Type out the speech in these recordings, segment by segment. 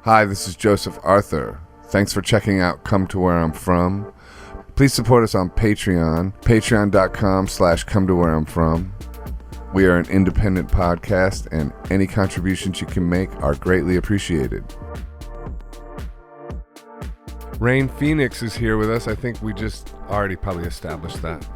Hi, this is Joseph Arthur. Thanks for checking out Come to Where I'm From. Please support us on Patreon, patreon.com/come to where I'm from. We are an independent podcast, and any contributions you can make are greatly appreciated. Rain Phoenix is here with us. I think we just already probably established that.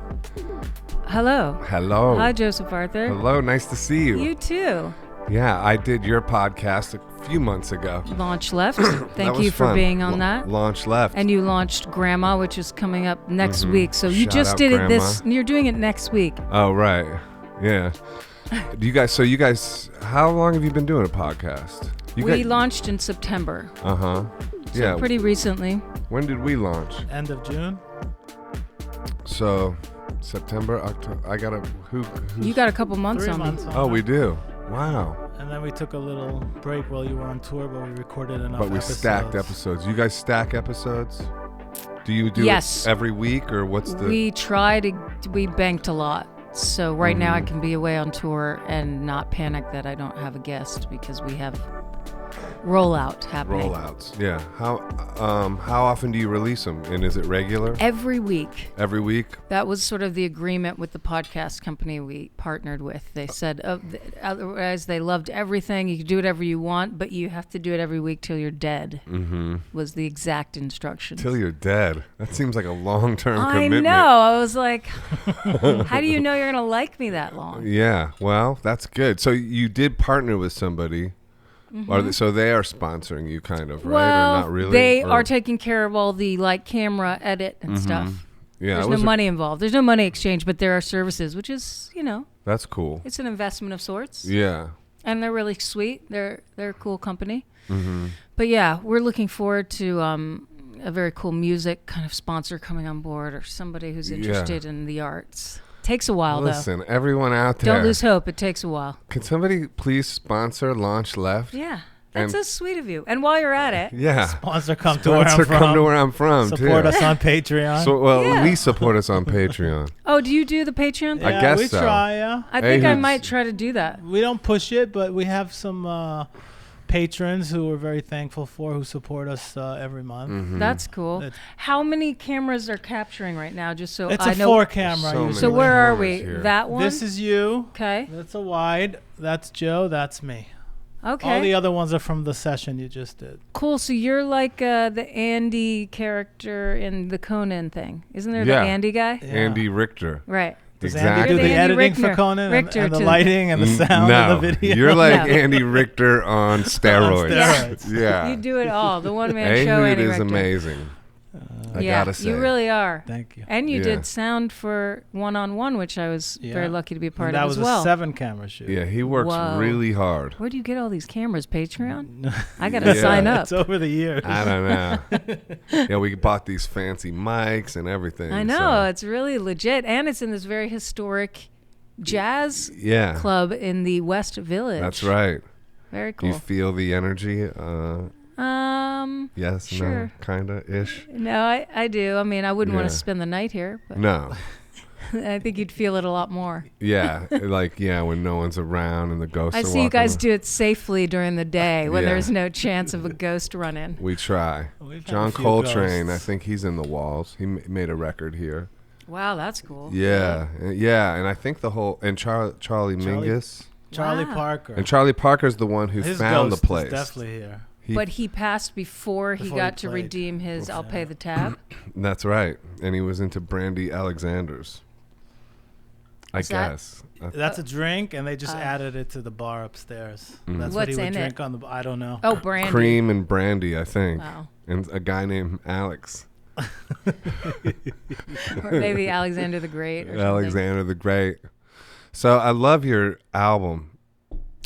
Hello. Hello. Hi, Joseph Arthur. Hello, nice to see you. You too. Yeah, I did your podcast a few months ago. Launchleft. Thank you for being on that. Launchleft. And you launched Grandma, which is coming up next week. So you Shout just out did Grandma. it this. You're doing it next week. Oh, right. Yeah. You guys, how long have you been doing a podcast? We launched in September. Uh-huh. So Yeah. pretty recently. When did we launch? End of June. So, September, October. You got a couple months 3 on me. months on Oh, it. we do. Wow. And then we took a little break while you were on tour, but we recorded enough But we episodes. stacked episodes. You guys stack episodes? Do you do Yes. it every week, or what's the... We banked a lot. So right now I can be away on tour and not panic that I don't have a guest because we have rollout happening. Rollouts, yeah. How often do you release them, and is it regular? Every week. Every week? That was sort of the agreement with the podcast company we partnered with. They said otherwise they loved everything. You can do whatever you want, but you have to do it every week till you're dead. Mm-hmm. Was the exact instructions. Till you're dead. That seems like a long-term I commitment. know. I was like, how do you know you're going to like me that long? Yeah, well, that's good. So you did partner with somebody. So they are sponsoring you, kind of, right? Well, or not really? they are taking care of all the camera edit and stuff. Yeah, There's no money involved. There's no money exchange, but there are services, which is, that's cool. it's an investment of sorts. Yeah. And they're really sweet. They're a cool company. Mm-hmm. But yeah, we're looking forward to a very cool music kind of sponsor coming on board, or somebody who's interested in the arts. Takes a while, Listen, everyone out though. there. Don't lose hope. It takes a while. Can somebody please sponsor Launchleft? Yeah. That's so sweet of you. And while you're at it. Yeah. Sponsor Come to Where I'm From. Come to Where I'm From, Support us on Patreon. So, at least support us on Patreon. Oh, do you do the Patreon thing? I guess we so. try, yeah. I think I might try to do that. We don't push it, but we have some patrons who we're very thankful for, who support us every month. Mm-hmm. That's cool. How many cameras are capturing right now? Just so It's I a know. 4-camera. So usually. So where are we? Here. That one? This is you. Okay. That's a wide. That's Joe. That's me. Okay. All the other ones are from the session you just did. Cool. So you're like the Andy character in the Conan thing. Isn't there the Andy guy? Yeah. Andy Richter. Right. Does Exactly. Andy do the Andy editing Richter. for Conan Richter and the too. lighting and the sound No, and the video? you're like No. Andy Richter on steroids. steroids. Yeah. You do it all. The one-man show, Ehud Andy is Richter. amazing. I Yeah, gotta say. you really are. Thank you. And you Yeah. did sound for One-on-One, which I was very lucky to be a part that of was as well. a 7-camera shoot. Yeah, he works Whoa. really hard. Where do you get all these cameras? Patreon? I got to sign up. It's over the years. I don't know. Yeah, we bought these fancy mics and everything. I know. so- It's really legit. And it's in this very historic jazz Yeah. club in the West Village. That's right. Very Do cool. you feel the energy? Yes, Sure. no, kinda ish. No, I do. I mean, I wouldn't want Yeah. to spend the night here, but No. I think you'd feel it a lot more. Yeah, when no one's around and the ghosts I are see you walking guys around. do it safely during the day when Yeah. there's no chance of a ghost run-in. We try. We've had John a few Coltrane, ghosts. I think he's in the walls. He made a record here. Wow, that's cool. Yeah, and I think the whole Charlie Mingus Charlie Wow. Parker. and Charlie Parker's the one who His found the ghost place. is definitely here. But he passed before he Before got he to played. redeem his I'll Yeah. pay the tab. That's right, and he was into Brandy Alexander's. I Is that- guess. That's a drink, and they just added it to the bar upstairs. Mm. That's what he What's would in drink it? on the. I don't know. Oh, brandy. Cream and brandy, I think, Wow. and a guy named Alex. Or maybe Alexander the Great or something. Alexander the Great. So I love your album,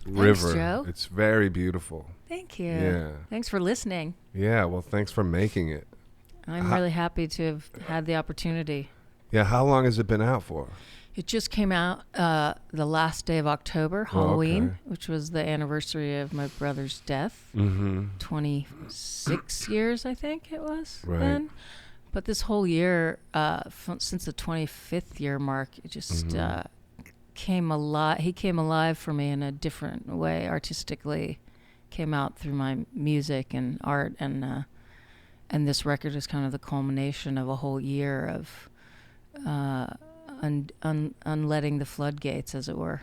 River. Joe. It's very beautiful. Thank you. Yeah. Thanks for listening. Yeah, well, thanks for making it. I'm really happy to have had the opportunity. Yeah, how long has it been out for? It just came out the last day of October, Halloween, okay. which was the anniversary of my brother's death. Mm-hmm. 26 years, I think it was Right. then. But this whole year, since the 25th year mark, it just came alive. He came alive for me in a different way, artistically came out through my music and art, and this record is kind of the culmination of a whole year of unletting the floodgates, as it were.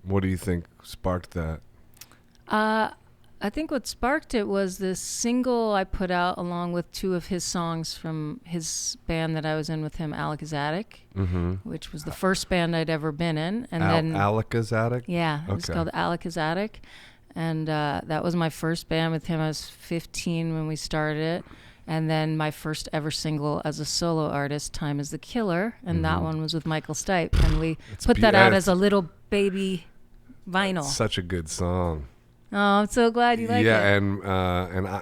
What do you think sparked that? I think what sparked it was this single I put out along with 2 of his songs from his band that I was in with him, Aleka, which was the first band I'd ever been in. And then Aleka? Yeah, it was called Aleka. And that was my first band with him. I was 15 when we started it. And then my first ever single as a solo artist, Time is the Killer. And that one was with Michael Stipe. And we put that out as a little baby vinyl. It's such a good song. Oh, I'm so glad you like it. Yeah,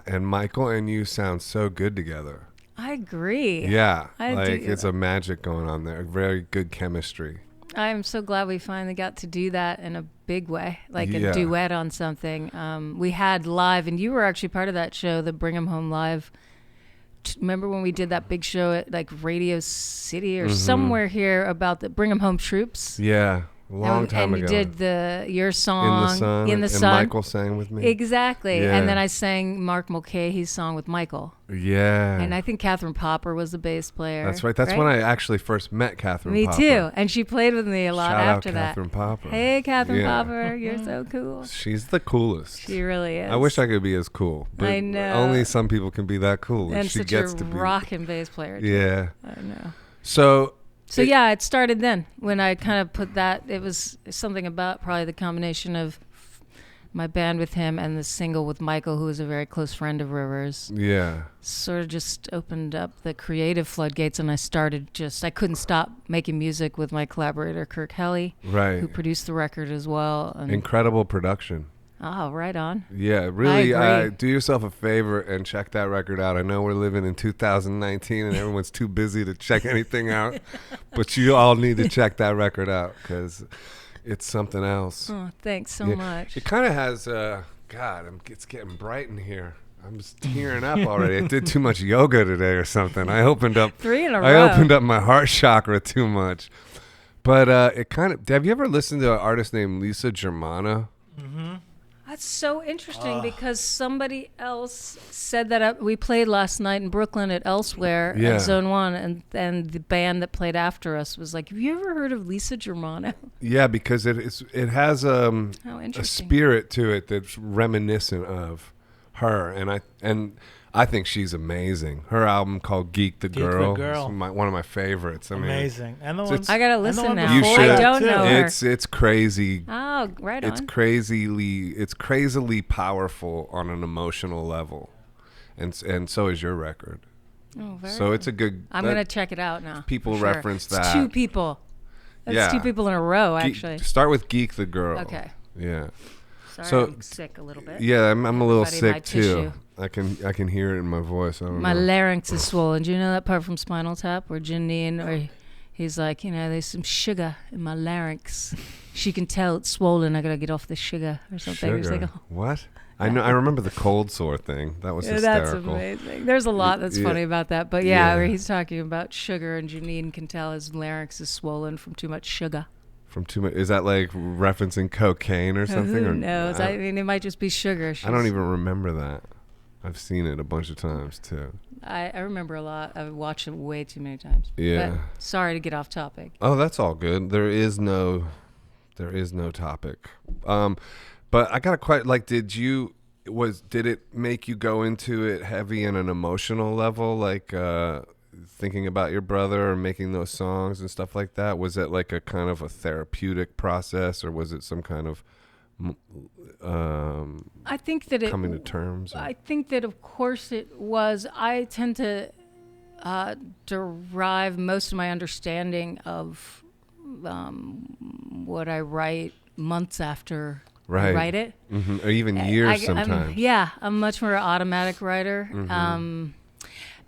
and Michael and you sound so good together. I agree. Yeah, it's a magic going on there. Very good chemistry. I'm so glad we finally got to do that in a big way, like a duet on something. We had live, and you were actually part of that show, the Bring 'Em Home Live. Remember when we did that big show at like Radio City or somewhere here about the Bring 'Em Home troops? Yeah. Long time ago. And you did your song In the Sun. And Michael sang with me. Exactly. Yeah. And then I sang Mark Mulcahy's song with Michael. Yeah. And I think Catherine Popper was the bass player. That's right. That's when I actually first met Catherine Popper. Me too. And she played with me a lot after that. Catherine Popper. Hey, Catherine Popper. You're so cool. She's the coolest. She really is. I wish I could be as cool. But I know. Only some people can be that cool. And she such gets a to be. rockin' bass player. Too. Yeah. I know. So it started then when I kind of put that. It was something about probably the combination of my band with him and the single with Michael, who was a very close friend of Rivers. Yeah. Sort of just opened up the creative floodgates, and I couldn't stop making music with my collaborator, Kirk Helly, right, who produced the record as well. And incredible production. Oh, right on. Yeah, really, do yourself a favor and check that record out. I know we're living in 2019 and everyone's too busy to check anything out, but you all need to check that record out because it's something else. Oh, thanks so much. It kind of has, it's getting bright in here. I'm just tearing up already. I did too much yoga today or something. I opened up 3 in a row. I opened up my heart chakra too much. But have you ever listened to an artist named Lisa Germana? Mm-hmm. That's so interesting because somebody else said that we played last night in Brooklyn at Elsewhere at Zone 1, and the band that played after us was like, have you ever heard of Lisa Germano? Yeah, because it has a spirit to it that's reminiscent of her, and I think she's amazing. Her album called Geek the Girl is one of my favorites. Amazing. And the one I gotta listen now. You should. I don't know her. It's crazy. Oh, right on. It's crazily powerful on an emotional level, and so is your record. Oh, very. So it's a good. I'm gonna check it out now. People reference that. It's 2 people. That's 2 people in a row, actually. Start with Geek the Girl. Okay. Yeah. Sorry, I'm sick a little bit. Yeah, I'm a little sick too. I can hear it in my voice. I don't know. Larynx is swollen. Do you know that part from Spinal Tap where Janine, or he's like, there's some sugar in my larynx. She can tell it's swollen. I gotta get off the sugar or something. Sugar. He's like, oh. What? I know. I remember the cold sore thing. That was hysterical. That's amazing. There's a lot that's funny about that. But where he's talking about sugar, and Janine can tell his larynx is swollen from too much sugar. From too much? Is that like referencing cocaine or something? Who knows? I mean, it might just be sugar. I don't even remember that. I've seen it a bunch of times too. I remember a lot. I've watched it way too many times. Yeah. But sorry to get off topic. Oh, that's all good. There is no topic. But I got did it make you go into it heavy in an emotional level, like thinking about your brother or making those songs and stuff like that? Was it like a kind of a therapeutic process, or was it some kind of I think that coming to terms? I think that of course it was. I tend to derive most of my understanding of what I write months after I write it. Mm-hmm. Or even years sometimes. I'm much more an automatic writer. Mm-hmm.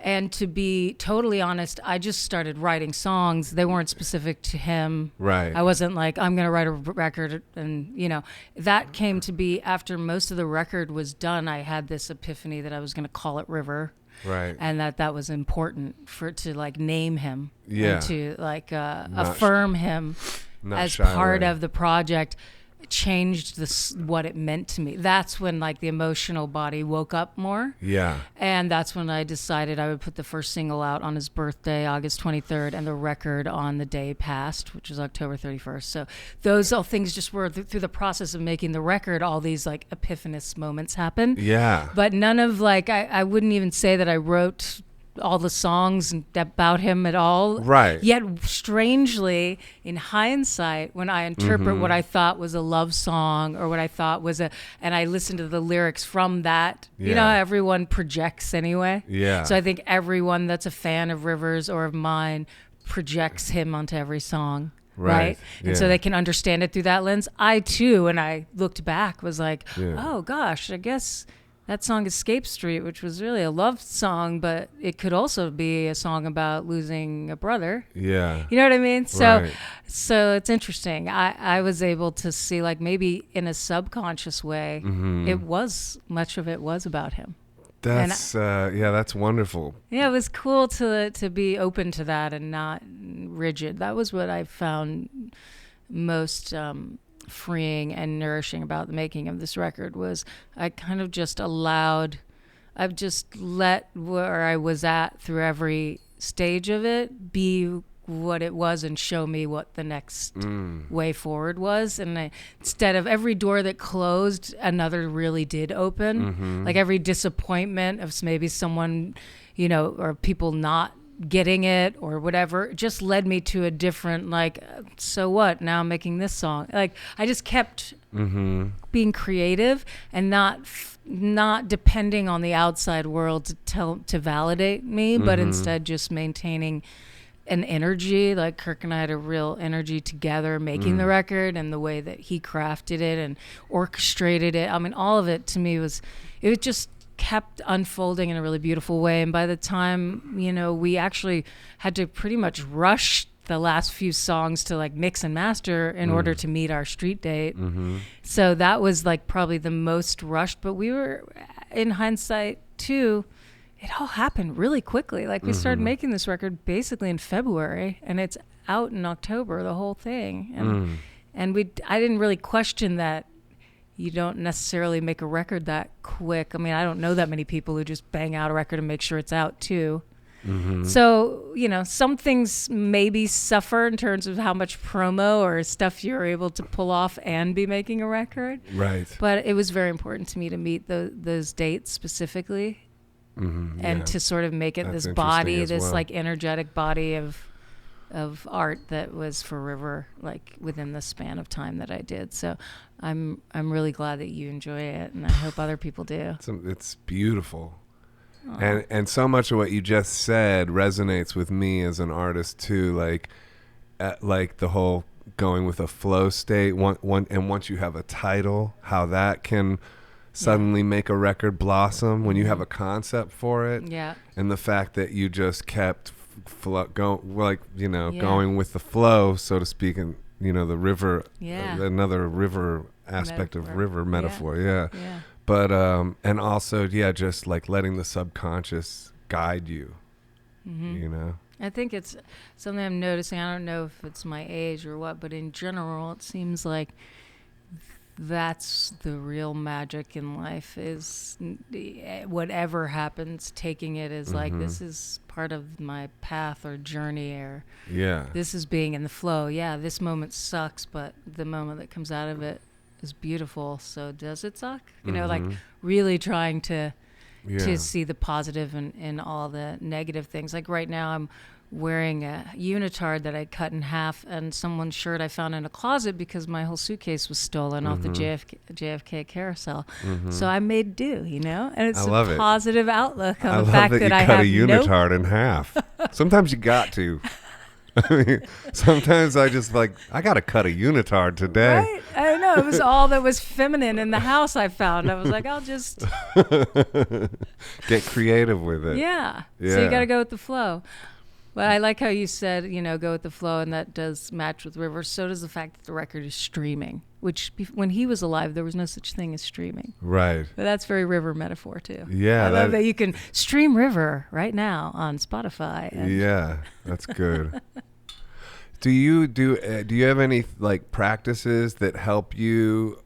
And to be totally honest, I just started writing songs. They weren't specific to him. Right. I wasn't like, I'm going to write a record. And, that came to be after most of the record was done. I had this epiphany that I was going to call it River. Right. And that was important to like name him. Yeah. And to like affirm him as shy part away. of the project. changed what it meant to me. That's when like the emotional body woke up more. Yeah. And that's when I decided I would put the first single out on his birthday, August 23rd, and the record on the day past, which was October 31st. So those all things just were through the process of making the record, all these like epiphanous moments happen. Yeah. But none of like, I wouldn't even say that I wrote all the songs about him at all. Right. Yet strangely, in hindsight, when I interpret what I thought was a love song or what I thought was and I listen to the lyrics from that, you know, everyone projects anyway. Yeah. So I think everyone that's a fan of Rivers or of mine projects him onto every song. Right. And so they can understand it through that lens. I too, when I looked back, was like, oh gosh, I guess that song Escape Street, which was really a love song, but it could also be a song about losing a brother. Yeah. You know what I mean? So it's interesting. I was able to see like maybe in a subconscious way, much of it was about him. That's that's wonderful. Yeah, it was cool to be open to that and not rigid. That was what I found most freeing and nourishing about the making of this record. Was I kind of just I've just let where I was at through every stage of it be what it was and show me what the next way forward was. And instead of every door that closed, another really did open. Like every disappointment of maybe someone, you know, or people not getting it or whatever, just led me to a different, like, so what, now I'm making this song. Like I just kept being creative and not depending on the outside world to validate me, but instead just maintaining an energy. Like Kirk and I had a real energy together making the record, and the way that he crafted it and orchestrated it. I mean, all of it to me was just kept unfolding in a really beautiful way. And by the time, you know, we actually had to pretty much rush the last few songs to like mix and master in order to meet our street date. So that was like probably the most rushed, but we were, in hindsight too, it all happened really quickly. Like we started making this record basically in February, and it's out in October, the whole thing. And I didn't really question that. You don't necessarily make a record that quick. I mean, I don't know that many people who just bang out a record and make sure it's out too. So, you know, some things maybe suffer in terms of how much promo or stuff you're able to pull off and be making a record. Right. But it was very important to me to meet those dates specifically. And to sort of make it this body, this like energetic body of art that was for River, like within the span of time that I did. So I'm really glad that you enjoy it, and I hope other people do. It's beautiful. And so much of what you just said resonates with me as an artist too, like the whole going with a flow state, and once you have a title, how that can suddenly make a record blossom when you have a concept for it. Yeah. And the fact that you just kept going with the flow, so to speak, and you know, the river, another river aspect of river metaphor. But and also just like letting the subconscious guide you. You know, I think it's something I'm noticing. I don't know if it's my age or what, but in general it seems like that's the real magic in life, is whatever happens, taking it as like, this is part of my path or journey, or this is being in the flow. This moment sucks, but the moment that comes out of it is beautiful. So does it suck? You know, like really trying to see the positive in all the negative things. Like right now I'm wearing a unitard that I cut in half, and someone's shirt I found in a closet because my whole suitcase was stolen off the JFK carousel. So I made do, you know, and it's a positive outlook on the fact that I have cut a unitard in half. Sometimes you got to. I mean, sometimes I just like, I got to cut a unitard today. Right? I don't know. It was all that was feminine in the house I found. I was like, I'll just get creative with it. Yeah. So you got to go with the flow. But I like how you said, you know, go with the flow, and that does match with River. So does the fact that the record is streaming, which when he was alive, there was no such thing as streaming. Right. But that's very River metaphor, too. Yeah. I love that you can stream River right now on Spotify. Yeah, that's good. Do you have any like practices that help you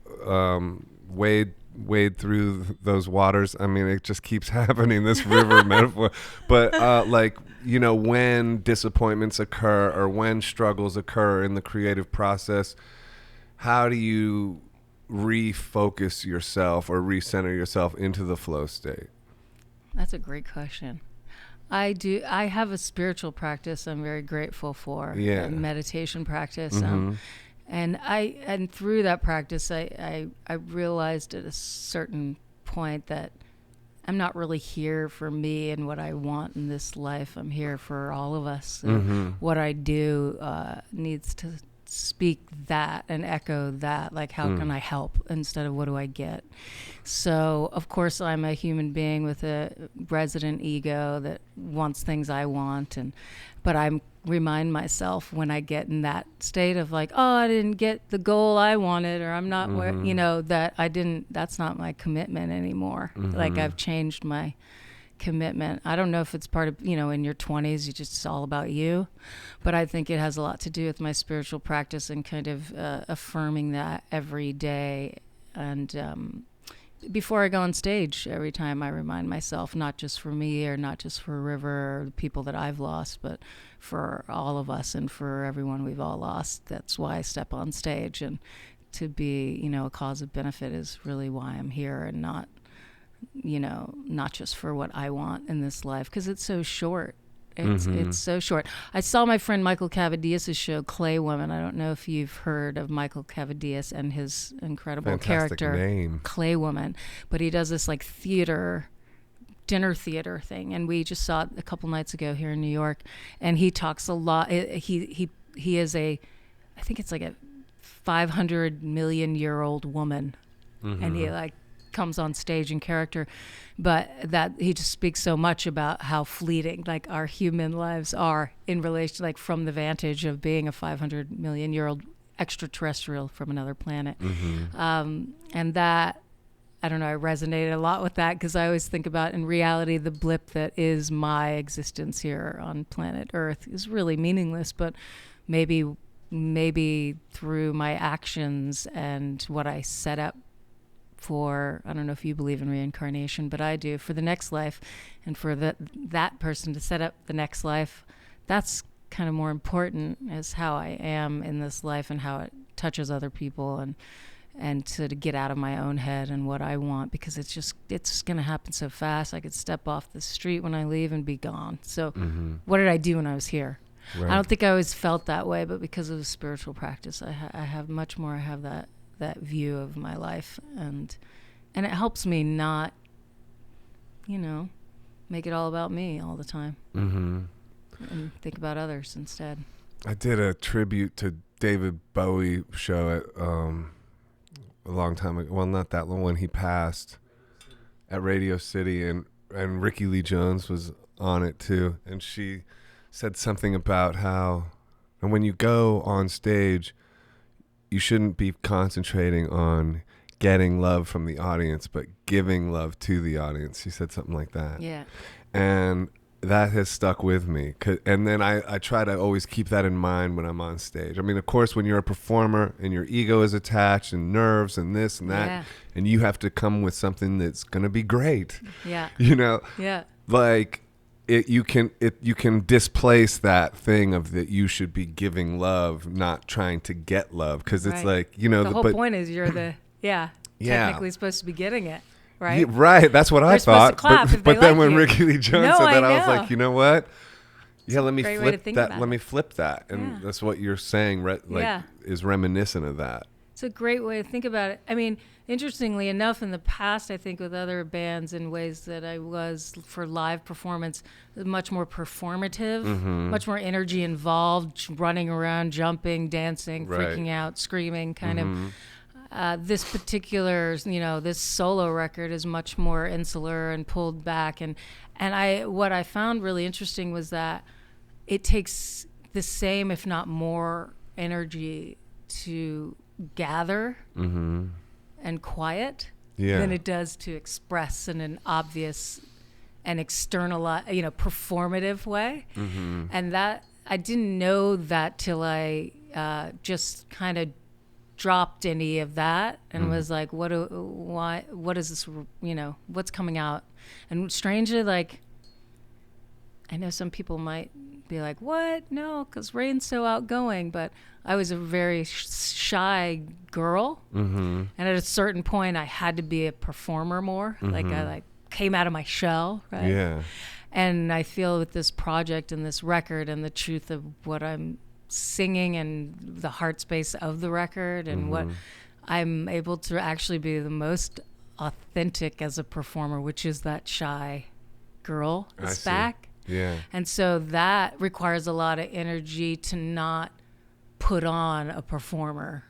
wade through those waters? I mean, it just keeps happening, this river metaphor. But like, you know, when disappointments occur or when struggles occur in the creative process, how do you refocus yourself or recenter yourself into the flow state? That's a great question. I have a spiritual practice I'm very grateful for. Yeah. A meditation practice. Mm-hmm. And through that practice, I realized at a certain point that I'm not really here for me and what I want in this life. I'm here for all of us. Mm-hmm. What I do needs to speak that and echo that, like how can I help instead of what do I get. So of course I'm a human being with a resident ego that wants things I want, but I remind myself when I get in that state of like, oh, I didn't get the goal I wanted, or I'm not where, you know, that that's not my commitment anymore. Like I've changed my commitment. I don't know if it's part of, you know, in your 20s, it's all about you, but I think it has a lot to do with my spiritual practice and kind of affirming that every day. And before I go on stage, every time I remind myself, not just for me or not just for River or the people that I've lost, but for all of us and for everyone we've all lost. That's why I step on stage, and to be, you know, a cause of benefit is really why I'm here, and not, you know, not just for what I want in this life, because it's so short. It's so short. I saw my friend Michael Cavadias' show Clay Woman. I don't know if you've heard of Michael Cavadias and his incredible Fantastic character name. Clay Woman, but he does this like dinner theater thing, and we just saw it a couple nights ago here in New York, and he talks a lot. He is I think it's like a 500 million year old woman, and he like comes on stage in character, but that he just speaks so much about how fleeting like our human lives are in relation, like from the vantage of being a 500 million year old extraterrestrial from another planet. And that, I don't know, I resonated a lot with that, because I always think about, in reality, the blip that is my existence here on planet Earth is really meaningless, but maybe through my actions and what I set up for, I don't know if you believe in reincarnation, but I do, for the next life, and for that person to set up the next life, that's kind of more important, as how I am in this life and how it touches other people, and to get out of my own head and what I want, because it's just going to happen so fast. I could step off the street when I leave and be gone. So what did I do when I was here? Right. I don't think I always felt that way, but because of the spiritual practice, I have much more. I have that view of my life, and it helps me not, you know, make it all about me all the time, and think about others instead. I did a tribute to David Bowie show at a long time ago. Well, not that long, when he passed, at Radio City, and Ricky Lee Jones was on it too, and she said something about how, and when you go on stage, you shouldn't be concentrating on getting love from the audience, but giving love to the audience. She said something like that. Yeah. And that has stuck with me. And then I try to always keep that in mind when I'm on stage. I mean, of course, when you're a performer and your ego is attached and nerves and this and that, and you have to come with something that's going to be great. Yeah. You know? Yeah. Like, you can displace that thing of that you should be giving love, not trying to get love, because it's like, you know, the whole point is you're the technically supposed to be getting it, right? Yeah, right. That's what I thought. But then when Ricky Lee Jones said that, I was like, you know what? Yeah, let me flip that. Let me flip that, and that's what you're saying. Is reminiscent of that. It's a great way to think about it. I mean, interestingly enough, in the past, I think with other bands, in ways that I was for live performance, much more performative, much more energy involved, running around, jumping, dancing, freaking out, screaming, kind of. This particular, you know, this solo record is much more insular and pulled back. And what I found really interesting was that it takes the same, if not more, energy to gather and quiet than it does to express in an obvious and external, you know, performative way. And I didn't know that till I just kind of dropped any of that and was like, what is this, what's coming out? And strangely, like, I know some people might be like, what? No, because Rain's so outgoing, but I was a very shy girl. And at a certain point I had to be a performer more. Like I came out of my shell, right? Yeah. And I feel with this project and this record and the truth of what I'm singing and the heart space of the record and what I'm able to actually be the most authentic as a performer, which is that shy girl is back. Yeah. And so that requires a lot of energy to not put on a performer,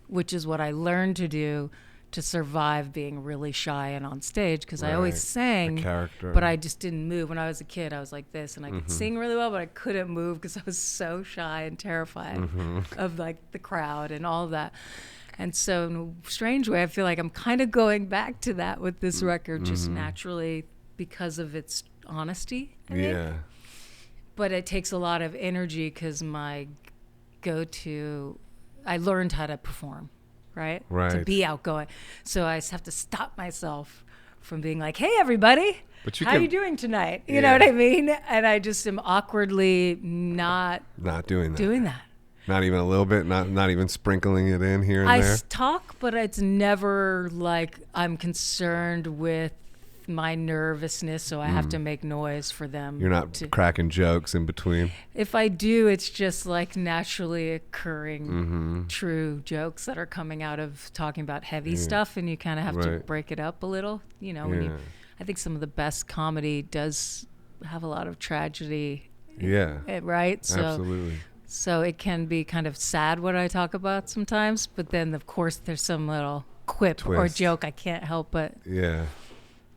which is what I learned to do to survive being really shy and on stage, because I always sang, character. but I just didn't move. When I was a kid, I was like this, and I could sing really well, but I couldn't move because I was so shy and terrified of like the crowd and all of that. And so in a strange way, I feel like I'm kind of going back to that with this record, just naturally because of its honesty, I think. But it takes a lot of energy because my go-to, I learned how to perform. Right? To be outgoing. So I just have to stop myself from being like, hey, everybody, how are you doing tonight? You know what I mean? And I just am awkwardly not doing that. Not even a little bit, not even sprinkling it in here and there. I talk, but it's never like I'm concerned with my nervousness, so I have to make noise for them. You're not cracking jokes in between. If I do, it's just like naturally occurring true jokes that are coming out of talking about heavy stuff, and you kind of have to break it up a little. I think some of the best comedy does have a lot of tragedy. Right? So, absolutely. So it can be kind of sad what I talk about sometimes, but then of course there's some little quip or joke I can't help but. Yeah.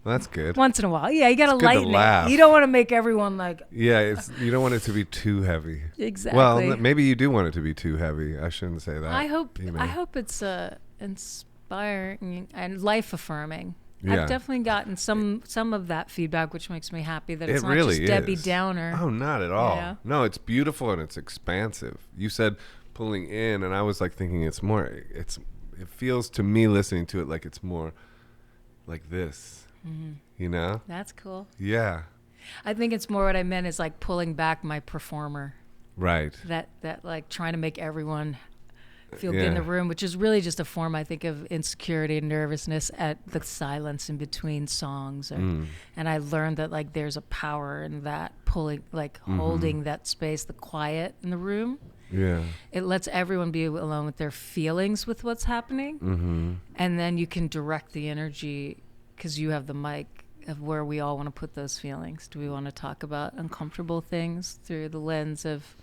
Well, that's good. Once in a while. Yeah, you got to lighten it. You don't want to make everyone like... Yeah, you don't want it to be too heavy. Exactly. Well, maybe you do want it to be too heavy. I shouldn't say that. I hope it's inspiring and life-affirming. Yeah. I've definitely gotten some of that feedback, which makes me happy that it's not really just Debbie Downer. Oh, not at all. Yeah. No, it's beautiful and it's expansive. You said pulling in, and I was like thinking it feels to me listening to it like it's more like this. You know? That's cool. Yeah. I think it's more what I meant is like pulling back my performer. Right. That like trying to make everyone feel good in the room, which is really just a form, I think, of insecurity and nervousness at the silence in between songs. And I learned that like there's a power in that pulling, like holding that space, the quiet in the room. Yeah. It lets everyone be alone with their feelings with what's happening. And then you can direct the energy because you have the mic of where we all want to put those feelings. Do we want to talk about uncomfortable things through the lens of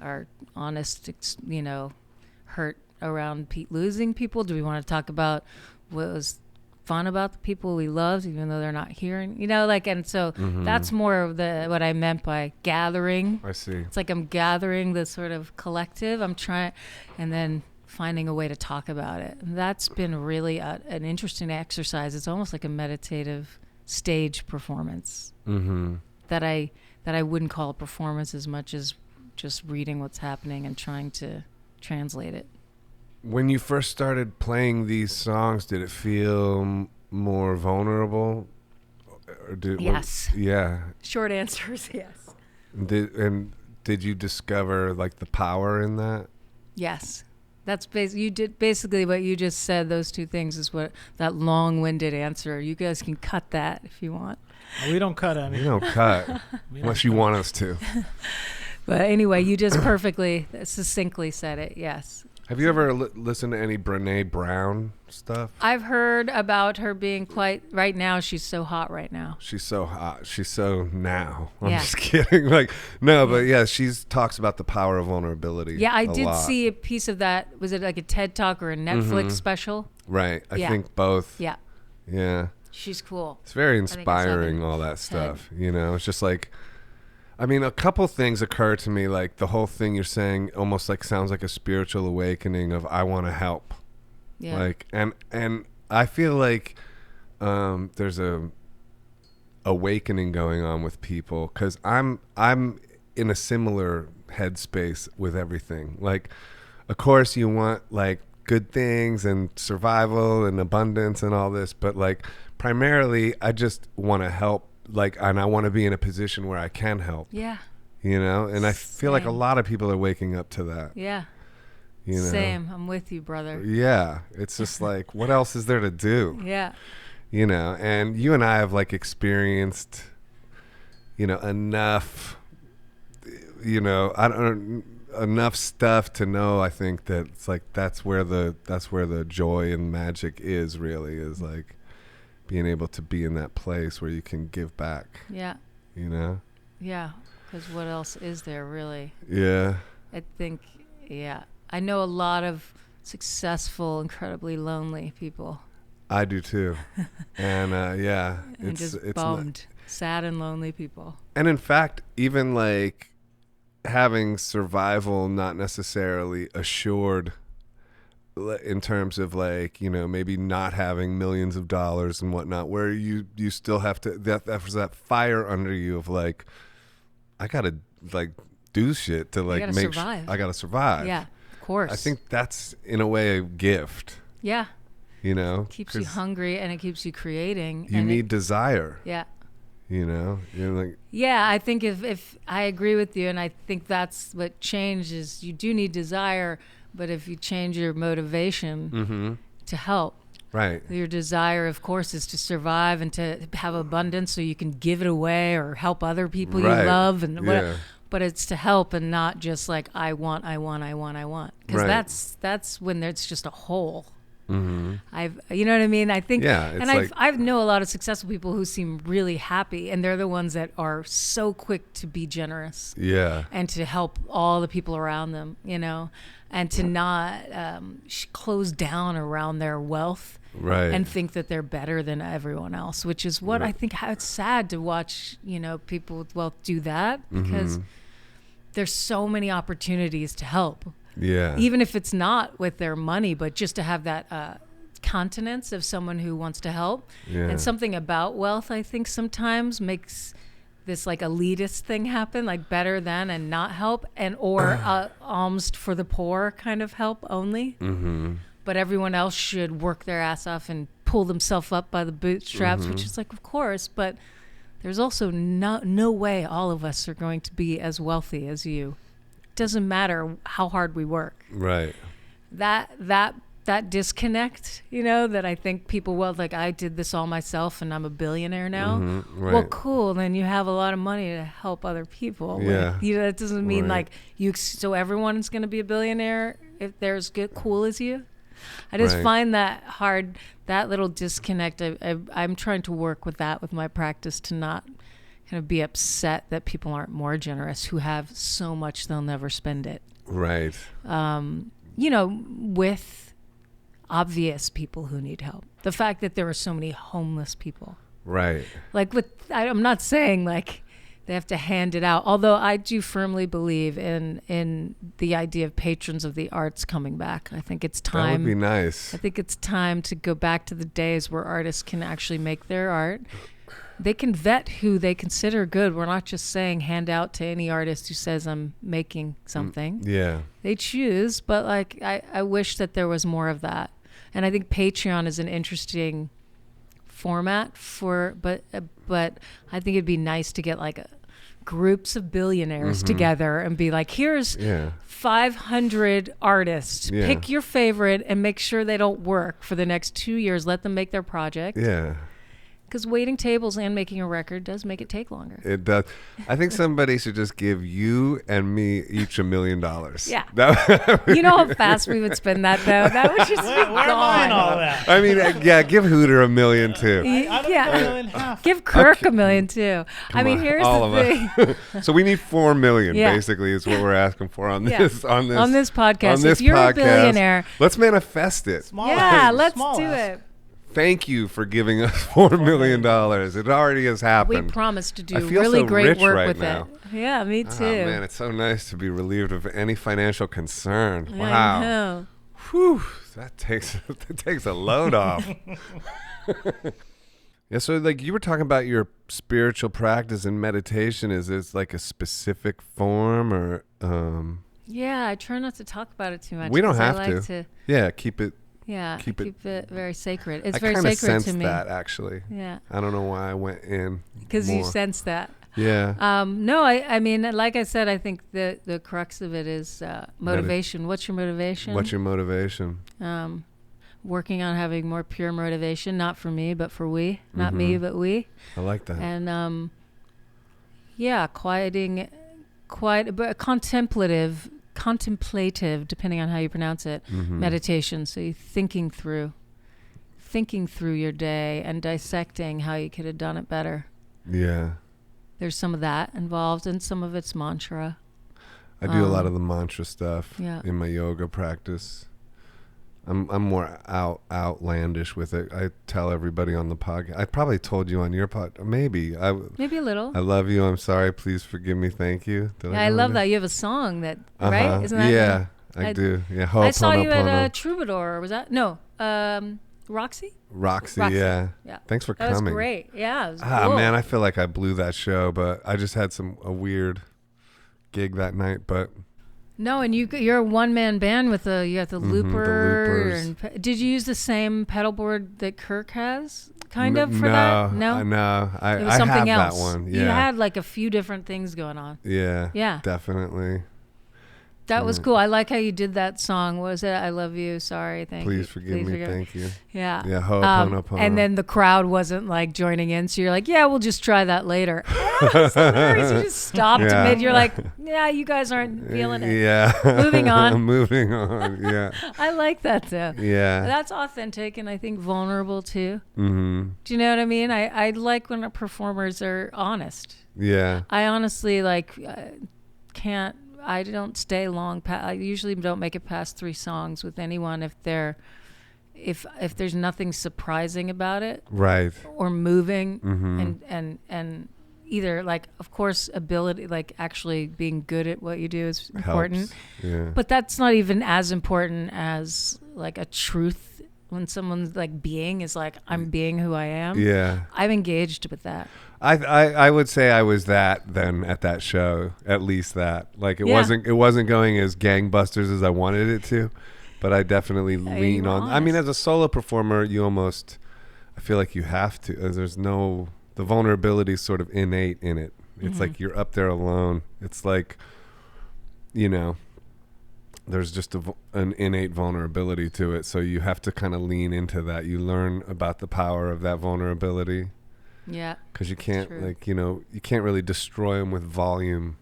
our honest, hurt around losing people? Do we want to talk about what was fun about the people we loved, even though they're not here? And so that's more of what I meant by gathering. I see. It's like I'm gathering the sort of collective. I'm trying, and then finding a way to talk about it. And that's been really an interesting exercise. It's almost like a meditative stage performance that I wouldn't call a performance as much as just reading what's happening and trying to translate it. When you first started playing these songs, did it feel more vulnerable? Yes. Yeah. Short answer is yes. Did you discover like the power in that? Yes. That's basically what you just said. Those two things is what that long-winded answer. You guys can cut that if you want. We don't cut anything. We don't cut unless you want us to. But anyway, you just perfectly, succinctly said it. Yes. Have you ever listened to any Brené Brown stuff? I've heard about her being right now, she's so hot right now. She's so hot. She's so now. I'm Yeah. just kidding. But yeah, she talks about the power of vulnerability. Yeah, I did see a piece of that. Was it like a TED Talk or a Netflix special? Right. I think both. Yeah. Yeah. She's cool. It's very inspiring, all that stuff. It's just like, a couple things occur to me, like the whole thing you're saying almost like sounds like a spiritual awakening of I want to help. Yeah. Like, and I feel like there's a awakening going on with people because I'm in a similar headspace with everything. Like, of course you want like good things and survival and abundance and all this, but like primarily I just want to help, like, and I want to be in a position where I can help. Yeah. You know, and I feel like a Same. lot of people are waking up to that. Yeah. You know? Same. I'm with you, brother. Yeah. It's just like, what else is there to do? Yeah. You know, and you and I have like experienced, you know, enough, you know, enough stuff to know, I think that it's like that's where the joy and magic is, really, is like being able to be in that place where you can give back. Yeah. You know? Yeah. Because what else is there, really? Yeah. I think, yeah. I know a lot of successful, incredibly lonely people. I do too. And yeah, And just bummed, sad and lonely people. And in fact, even like having survival not necessarily assured in terms of like, you know, maybe not having millions of dollars and whatnot, where you still have to, there's that fire under you of like, I gotta like do shit to like make sure I gotta survive. Yeah, of course. I think that's in a way a gift. Yeah. You know, Keeps you hungry and it keeps you creating. You need desire. Yeah. You know, you're like. Yeah, I think if I agree with you, and I think that's what change is. You do need desire, but if you change your motivation to help. Right. Your desire, of course, is to survive and to have abundance so you can give it away or help other people you love and whatever. But it's to help and not just like I want. Because that's when it's just a hole. Mm-hmm. You know what I mean? I think, and I know a lot of successful people who seem really happy, and they're the ones that are so quick to be generous. Yeah. And to help all the people around them, you know, and to not close down around their wealth. Right. And think that they're better than everyone else, which is what I think how it's sad to watch, you know, people with wealth do that, because there's so many opportunities to help. Yeah. Even if it's not with their money, but just to have that continence of someone who wants to help. Yeah. And something about wealth, I think, sometimes makes this like elitist thing happen, like better than and not help, and or alms for the poor kind of help only. Mm-hmm. But everyone else should work their ass off and pull themselves up by the bootstraps, which is like, of course, but there's also no way all of us are going to be as wealthy as you. Doesn't matter how hard we work. Right. That disconnect, you know, that I think people, well, like I did this all myself and I'm a billionaire now. Right. Well, cool. Then you have a lot of money to help other people. Yeah. Like, you know, that doesn't mean like so everyone's going to be a billionaire if they're as cool as you. I just find that hard, that little disconnect. I'm trying to work with that with my practice, to not kind of be upset that people aren't more generous, who have so much they'll never spend it. Right. You know, with obvious people who need help. The fact that there are so many homeless people. Right. Like I'm not saying like they have to hand it out, although I do firmly believe in the idea of patrons of the arts coming back. I think it's time. That would be nice. I think it's time to go back to the days where artists can actually make their art. They can vet who they consider good. We're not just saying hand out to any artist who says I'm making something. Yeah. They choose, but like I wish that there was more of that. And I think Patreon is an interesting format but I think it'd be nice to get like groups of billionaires together and be like, here's 500 artists. Yeah. Pick your favorite and make sure they don't work for the next 2 years. Let them make their project. Yeah. Because waiting tables and making a record does make it take longer. It does. I think somebody should just give you and me each $1 million. Yeah. You know how fast we would spend that, though? That would just be gone. All that? I mean, yeah, give Hooter $1 million, too. Give Kirk $1 million, too. I mean, here's the thing. So we need $4 million, basically, is what we're asking for on this podcast. If you're a billionaire, let's manifest it. Let's do it. Thank you for giving us $4 million. It already has happened. We promise to do really great work with it. Yeah, me too. Oh, man, it's so nice to be relieved of any financial concern. Wow. I know. Whew, that takes a load off. Yeah, so like you were talking about your spiritual practice and meditation. Is this like a specific form or? Yeah, I try not to talk about it too much. We don't 'cause I have like to. Yeah, keep it. Yeah, Keep keep it very sacred. It's I very kind of sacred sensed to me. that actually. Yeah, I don't know why I went in. because you more. sense that. Yeah. No, I mean, like I said, I think the crux of it is motivation. What's your motivation? What's your motivation? Working on having more pure motivation, not for me, but for we. Not me, but we. I like that. And but contemplative, depending on how you pronounce it, meditation. So you're thinking through your day and dissecting how you could have done it better. Yeah. There's some of that involved, and some of it's mantra. I do a lot of the mantra stuff Yeah. in my yoga practice. I'm more outlandish with it. I tell everybody on the podcast. I probably told you on your pod. Maybe Maybe a little. I love you. I'm sorry. Please forgive me. Thank you. Did I go love in that there? you have a song that right? Isn't that Yeah, I do. Yeah. I saw you Ho'oponopono. at Troubadour. Was that no? Roxy. Roxy. Roxy. Yeah. Yeah. Thanks for That coming. was great. Yeah. It was Ah cool. man, I feel like I blew that show, but I just had a weird gig that night. But No, and you're a one-man band with you got the looper. loopers. And did you use the same pedal board that Kirk has? Kind of for that? No. No. It was I something have else. that one. Yeah. You had like a few different things going on. Yeah. Yeah. Definitely. That was cool. I like how you did that song. What was it? I love you. Sorry. Thank you. Please forgive me. Thank you. Yeah. Yeah. Ho'oponopono. And then the crowd wasn't like joining in. So you're like, yeah, we'll just try that later. That's hilarious. You just stopped Yeah. mid. You're like, yeah, you guys aren't feeling it. Yeah. Moving on. Moving on. Yeah. I like that though. Yeah. That's authentic and I think vulnerable too. Mm-hmm. Do you know what I mean? I like when performers are honest. Yeah. I honestly can't. I don't stay long. I usually don't make it past 3 songs with anyone if there's nothing surprising about it Right. or moving Mm-hmm. and either like of course ability like actually being good at what you do is important. Helps. Yeah. But that's not even as important as like a truth when someone's like being is like I'm being who I am. Yeah. I'm engaged with that. I would say I was that then at that show, at least that. Like it wasn't going as gangbusters as I wanted it to, but I definitely lean on. honest. I mean, as a solo performer, I feel like you have to. The vulnerability is sort of innate in it. It's like you're up there alone. It's like, there's just an innate vulnerability to it. So you have to kind of lean into that. You learn about the power of that vulnerability. Yeah. Because you can't true. you can't really destroy them with volume,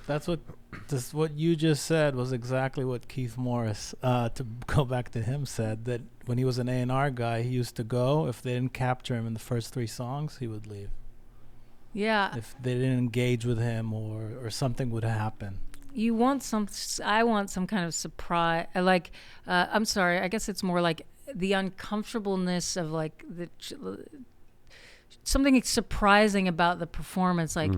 That's what you just said was exactly what Keith Morris, to go back to him, said, that when he was an A&R guy, he used to go. If they didn't capture him in the first 3 songs, he would leave. Yeah. If they didn't engage with him or something would happen. I want some kind of surprise. I'm sorry. I guess it's more like the uncomfortableness of like something surprising about the performance, like,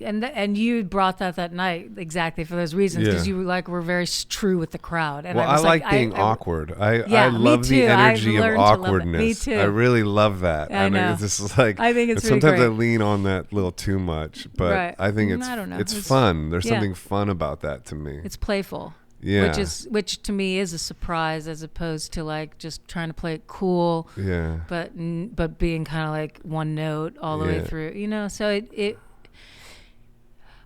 and you brought that night exactly for those reasons because you were very true with the crowd. And well, I like being awkward. I love the energy of awkwardness. Me too. I really love that. I know. It's just like I think it's sometimes really I great. lean on that a little too much, but Right. I think I don't know. it's fun. There's yeah. something fun about that to me. It's playful. Yeah. Which to me is a surprise as opposed to like just trying to play it cool. Yeah. But being kind of like one note all the way through, so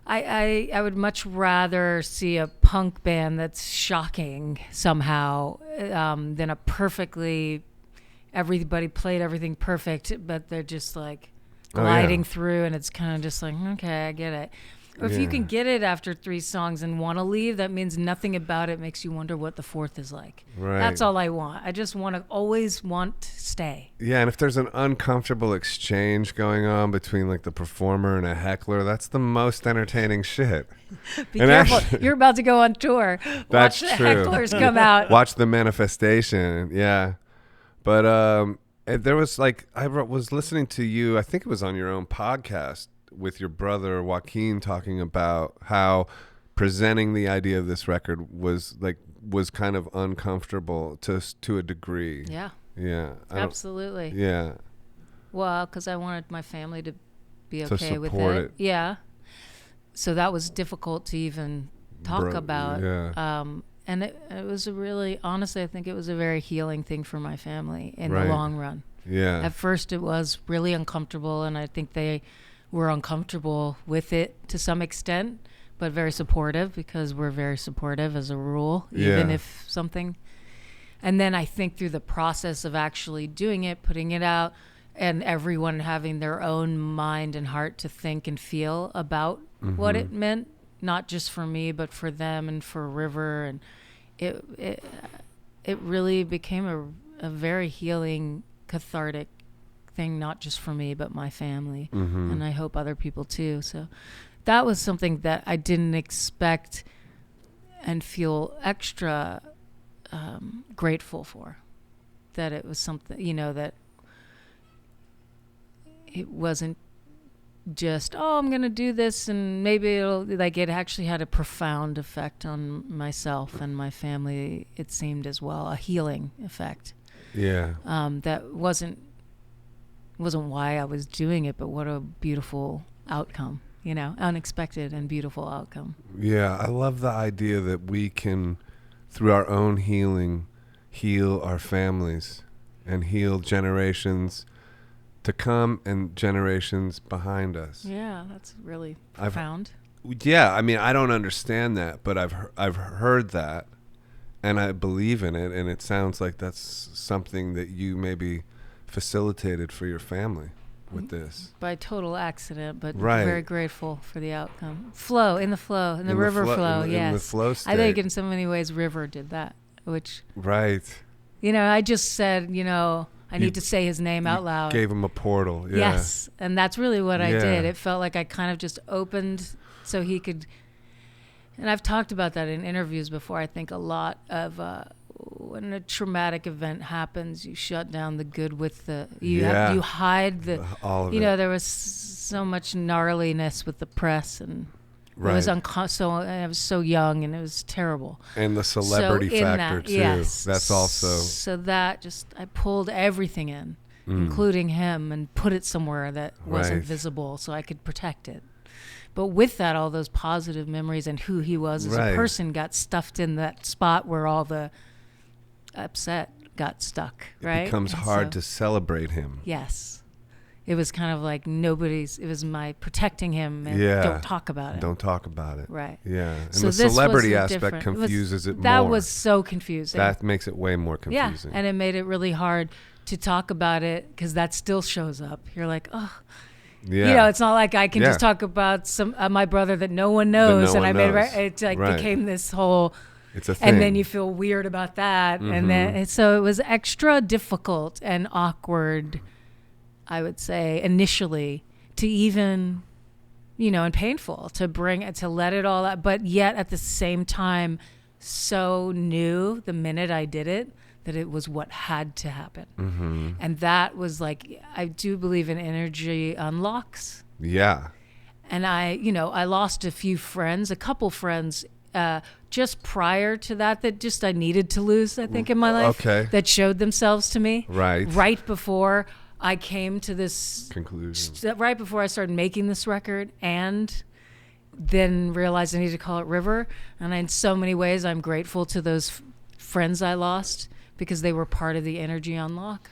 I would much rather see a punk band that's shocking somehow than a perfectly everybody played everything perfect, but they're just like gliding through and it's kind of just like, okay, I get it. Or if you can get it after 3 songs and want to leave, that means nothing about it makes you wonder what the 4th is like. Right. That's all I want. I just always want to stay. Yeah, and if there's an uncomfortable exchange going on between like the performer and a heckler, that's the most entertaining shit. Be careful. You're about to go on tour. That's Watch the true. hecklers come out. Watch the manifestation. Yeah. But there was like, I was listening to you, I think it was on your own podcast with your brother Joaquin, talking about how presenting the idea of this record was kind of uncomfortable to a degree. Yeah. Yeah. Absolutely. Yeah. Well, because I wanted my family to be To okay with support it. it. Yeah. So that was difficult to even talk about. Yeah. And it was a really, honestly, I think it was a very healing thing for my family in Right. the long run. Yeah. At first, it was really uncomfortable, and I think they were uncomfortable with it to some extent, but very supportive, because we're very supportive as a rule, even Yeah. if something. And then I think through the process of actually doing it, putting it out, and everyone having their own mind and heart to think and feel about what it meant, not just for me, but for them and for River. And it really became a very healing, cathartic thing, not just for me, but my family. And I hope other people too. So that was something that I didn't expect and feel extra grateful for. That it was something, that it wasn't just, I'm going to do this and maybe it'll, like, it actually had a profound effect on myself and my family, it seemed, as well, a healing effect. Yeah. That wasn't why I was doing it, but what a beautiful outcome, unexpected and beautiful outcome. Yeah. I love the idea that we can, through our own healing, heal our families and heal generations to come and generations behind us. Yeah, that's really profound. Yeah, I mean, I don't understand that, but I've heard that, and I believe in it, and it sounds like that's something that you maybe facilitated for your family with this. By total accident, but Right. very grateful for the outcome. In the river flow, yes. In the flow state. I think in so many ways River did that, which, Right. I just said, I need to say his name out loud. Gave him a portal. Yeah. Yes, and that's really what I Yeah. did. It felt like I kind of just opened so he could, and I've talked about that in interviews before. I think a lot of when a traumatic event happens, you shut down the good with the, you hide the, all of it. there was so much gnarliness with the press, and Right. it was I was so young, and it was terrible. And the celebrity So in factor that, too. yes. That's also. So that I pulled everything in, including him, and put it somewhere that wasn't Right. visible so I could protect it. But with that, all those positive memories and who he was as Right. a person got stuffed in that spot where all the upset got stuck, right? It becomes And hard so- to celebrate him. Yes. It was kind of like it was my protecting him and Yeah. don't talk about it. Don't talk about it. Right. Yeah. And So the this was celebrity a aspect different- confuses it more. That was so confusing. That makes it way more confusing. Yeah, and it made it really hard to talk about it because that still shows up. You're like, oh, Yeah. it's not like I can just Yeah. talk about my brother that no one knows, no and I one made knows. it like Right. became this whole, It's a thing. and then you feel weird about that, and then so it was extra difficult and awkward, I would say, initially, to even, and painful to let it all out, but yet at the same time, so new the minute I did it that it was what had to happen. And that was like, I do believe in energy unlocks. Yeah. And I lost a couple friends, just prior to that just I needed to lose, I think, in my life. Okay. That showed themselves to me. Right. Right before I came to this Conclusion. right before I started making this record, and then realized I needed to call it River. And in so many ways, I'm grateful to those friends I lost because they were part of the energy unlock.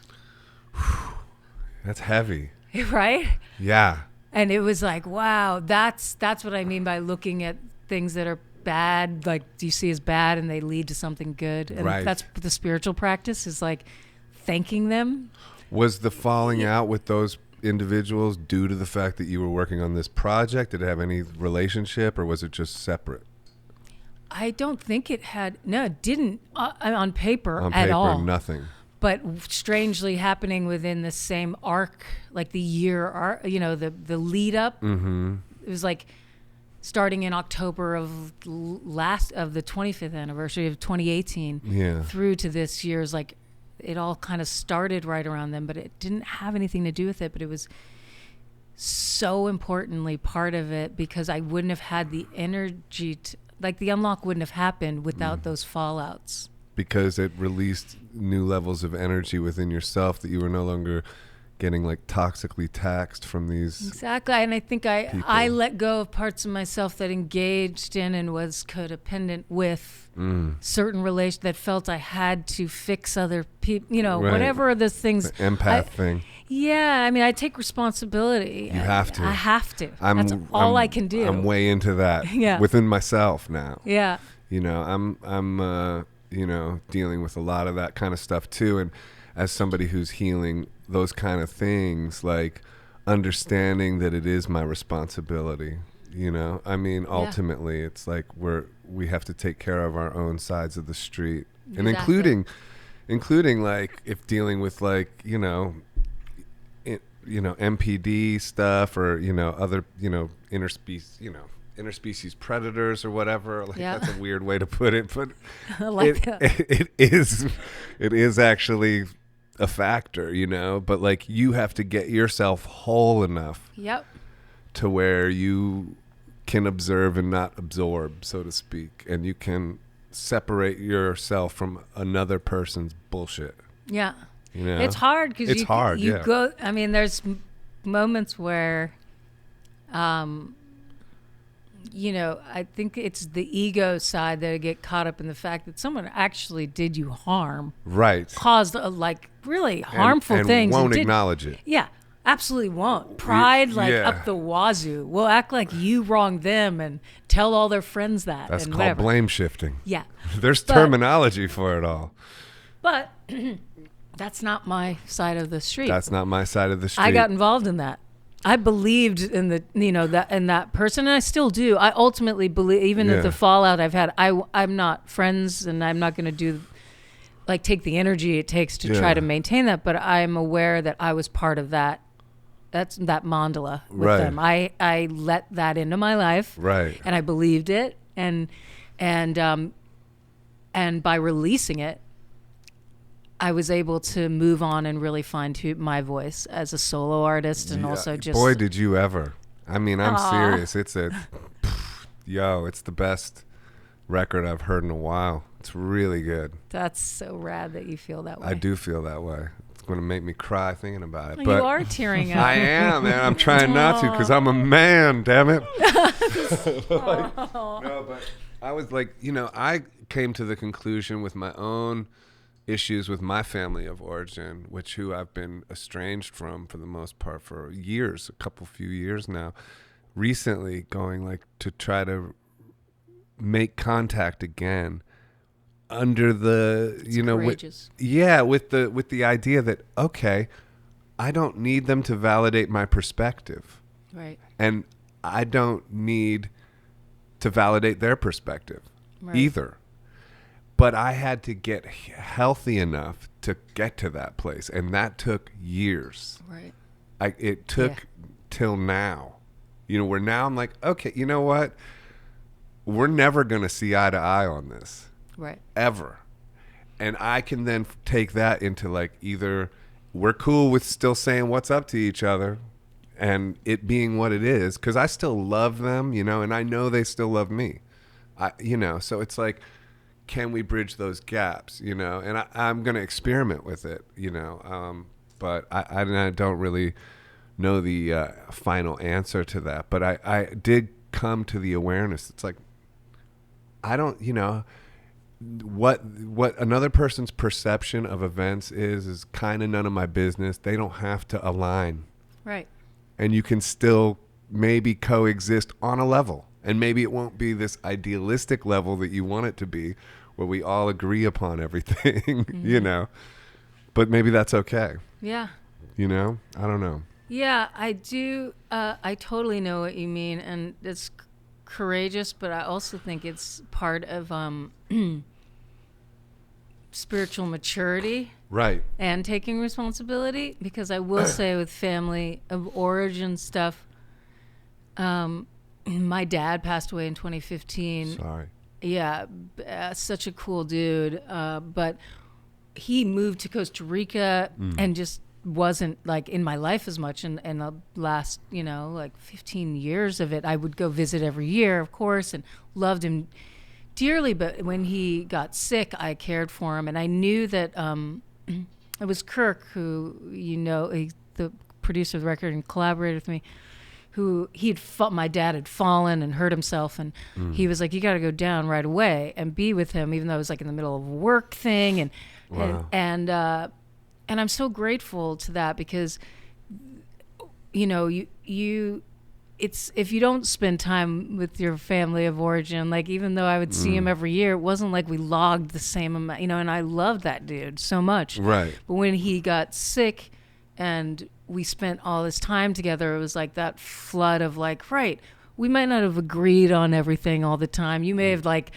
That's heavy. Right? Yeah. And it was like, wow, that's what I mean by looking at things that are bad, like you see as bad, and they lead to something good. And Right. that's the spiritual practice, is like thanking them. Was the falling out with those individuals due to the fact that you were working on this project? Did it have any relationship, or was it just separate? I don't think it didn't on paper On at paper, all. nothing. But strangely happening within the same arc, like the year arc, the lead up. Mm-hmm. It was like starting in October of the 25th anniversary of 2018 Yeah. through to this year's, like, it all kind of started right around then, but it didn't have anything to do with it. But it was so importantly part of it because I wouldn't have had the energy like the unlock wouldn't have happened without those fallouts. because it released new levels of energy within yourself that you were no longer getting like toxically taxed from these. Exactly. And I think I people. let go of parts of myself that engaged in and was codependent with certain relations that felt I had to fix other people, Right. whatever the things. The empath thing. Yeah. I mean, I take responsibility. You have to. I have to. That's all I can do. I'm way into that Yeah. within myself now. Yeah. I'm dealing with a lot of that kind of stuff too. And as somebody who's healing those kind of things, like understanding that it is my responsibility, I mean, ultimately it's like we have to take care of our own sides of the street. And Exactly. including like if dealing with like, MPD stuff or, other, interspecies predators or whatever. Like Yeah. that's a weird way to put it, but I like that. it is actually a factor, but like you have to get yourself whole enough Yep. to where you can observe and not absorb, so to speak, and you can separate yourself from another person's bullshit. Yeah. You know? It's hard because It's hard, you yeah. go. I mean, there's moments where, I think it's the ego side that I get caught up in the fact that someone actually did you harm, Right. caused really harmful and things. won't and did- acknowledge it. Yeah, absolutely won't. Pride, yeah. up the wazoo. Will act like you wronged them and tell all their friends that. That's and called whatever. blame shifting. Yeah, There's But- terminology for it all. but that's not my side of the street. That's not my side of the street. I got involved in that. I believed in that person, and I still do. I ultimately believe, even Yeah. at the fallout I've had, I'm not friends, and I'm not going to take the energy it takes to try Yeah. to maintain that. But I'm aware that I was part of that. That's that mandala with Right. them. I let that into my life, Right. and I believed it, and by releasing it, I was able to move on and really find my voice as a solo artist, and Yeah, also just boy, did you ever. I mean, I'm Aw. serious. It's it's the best record I've heard in a while. It's really good. That's so rad that you feel that way. I do feel that way. It's going to make me cry thinking about it. Well, But you are tearing up. I am, man. I'm trying not to because I'm a man, damn it. No, but I was like, I came to the conclusion with my own issues with my family of origin, who I've been estranged from for the most part for years, few years now. Recently, going to try to make contact again under the courageous. with the idea that okay, I don't need them to validate my perspective, Right. and I don't need to validate their perspective Right. either. But I had to get healthy enough to get to that place, and that took years. Right. It took till now, where now I'm like, okay, you know what? We're never going to see eye to eye on this, Right. ever. And I can then take that into either we're cool with still saying what's up to each other and it being what it is, because I still love them, and I know they still love me. So it's like, can we bridge those gaps, and I'm going to experiment with it, but I don't really know the final answer to that. But I did come to the awareness. It's like, I don't, what another person's perception of events is kind of none of my business. They don't have to align. Right. And you can still maybe coexist on a level. And maybe it won't be this idealistic level that you want it to be, where we all agree upon everything, But maybe that's okay, Yeah. I don't know. Yeah, I do. I totally know what you mean, and it's courageous, but I also think it's part of spiritual maturity Right. and taking responsibility. Because I will say, with family of origin stuff, my dad passed away in 2015. Sorry. Yeah, such a cool dude. But he moved to Costa Rica and just wasn't in my life as much. And the last, 15 years of it, I would go visit every year, of course, and loved him dearly, but when he got sick, I cared for him, and I knew that it was Kirk, who, the producer of the record and collaborated with me, who my dad had fallen and hurt himself, and he was like, you got to go down right away and be with him, even though I was like in the middle of a work thing, and Wow. and I'm so grateful to that, because it's, if you don't spend time with your family of origin, like, even though I would see him every year, it wasn't like we logged the same amount, and I loved that dude so much. Right. But when he got sick and we spent all this time together, it was like that flood of like, right, we might not have agreed on everything all the time. You may have like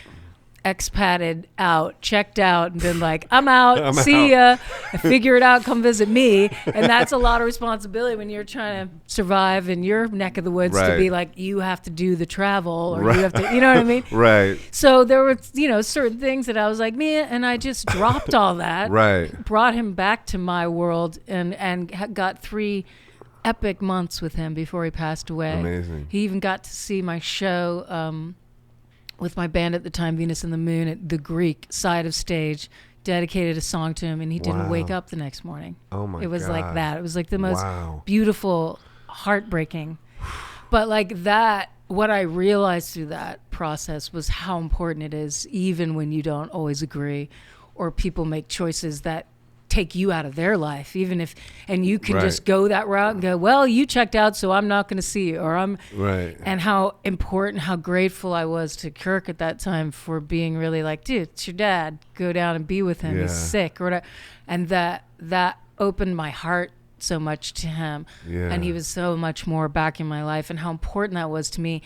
expatted out, checked out, and been like, I'm out, see ya, figure it out, come visit me. And that's a lot of responsibility when you're trying to survive in your neck of the woods, to be like, you have to do the travel, or you have to, you know what I mean? Right. So there were, certain things that I was like, man, and I just dropped all that, Right. brought him back to my world, and got 3 epic months with him before he passed away. Amazing. He even got to see my show, with my band at the time, Venus and the Moon, at the Greek side of stage, dedicated a song to him, and he didn't wake up the next morning. Oh my God. It was like that. It was like the most beautiful, heartbreaking. But like that, what I realized through that process was how important it is, even when you don't always agree, or people make choices that take you out of their life, even if, and you can just go that route and go, well, you checked out, so I'm not going to see you, or and how important, how grateful I was to Kirk at that time for being really like, dude, it's your dad, go down and be with him, he's sick, or whatever. And that opened my heart so much to him, and he was so much more back in my life, and how important that was to me.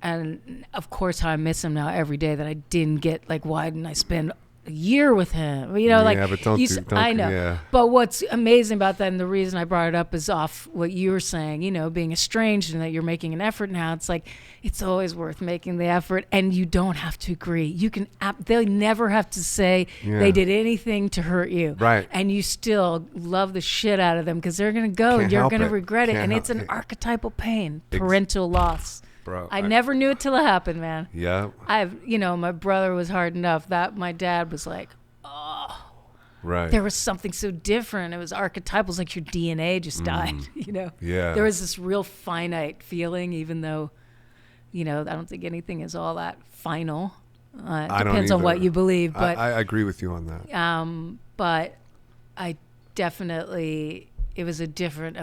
And of course, how I miss him now every day, that I didn't get, like, why didn't I spend a year with him, but don't I know. But what's amazing about that, and the reason I brought it up, is off what you were saying, being estranged, and that you're making an effort now. It's like, it's always worth making the effort, and you don't have to agree. You can, they never have to say they did anything to hurt you. Right. And you still love the shit out of them, because they're going to go, and you're going to regret it. And it's an archetypal pain, parental loss. Bro, I never knew it till it happened, man. Yeah. My brother was hard enough. That my dad was like, oh. Right. There was something so different. It was archetypal. It was like your DNA just died, Yeah. There was this real finite feeling, even though, I don't think anything is all that final. Depends on what you believe. But I agree with you on that. But I definitely... It was a different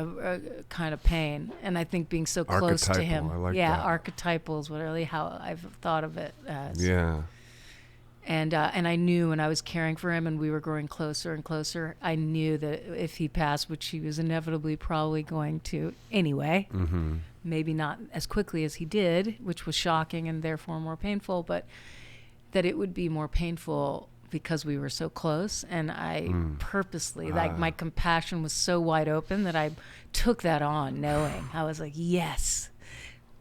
kind of pain, and I think being so close to him, I like that. Archetypal is really how I've thought of it as. Yeah. And I knew when I was caring for him, and we were growing closer and closer, I knew that if he passed, which he was inevitably probably going to anyway, maybe not as quickly as he did, which was shocking and therefore more painful, but that it would be more painful because we were so close. And I purposely, like, my compassion was so wide open that I took that on, knowing I was like, yes,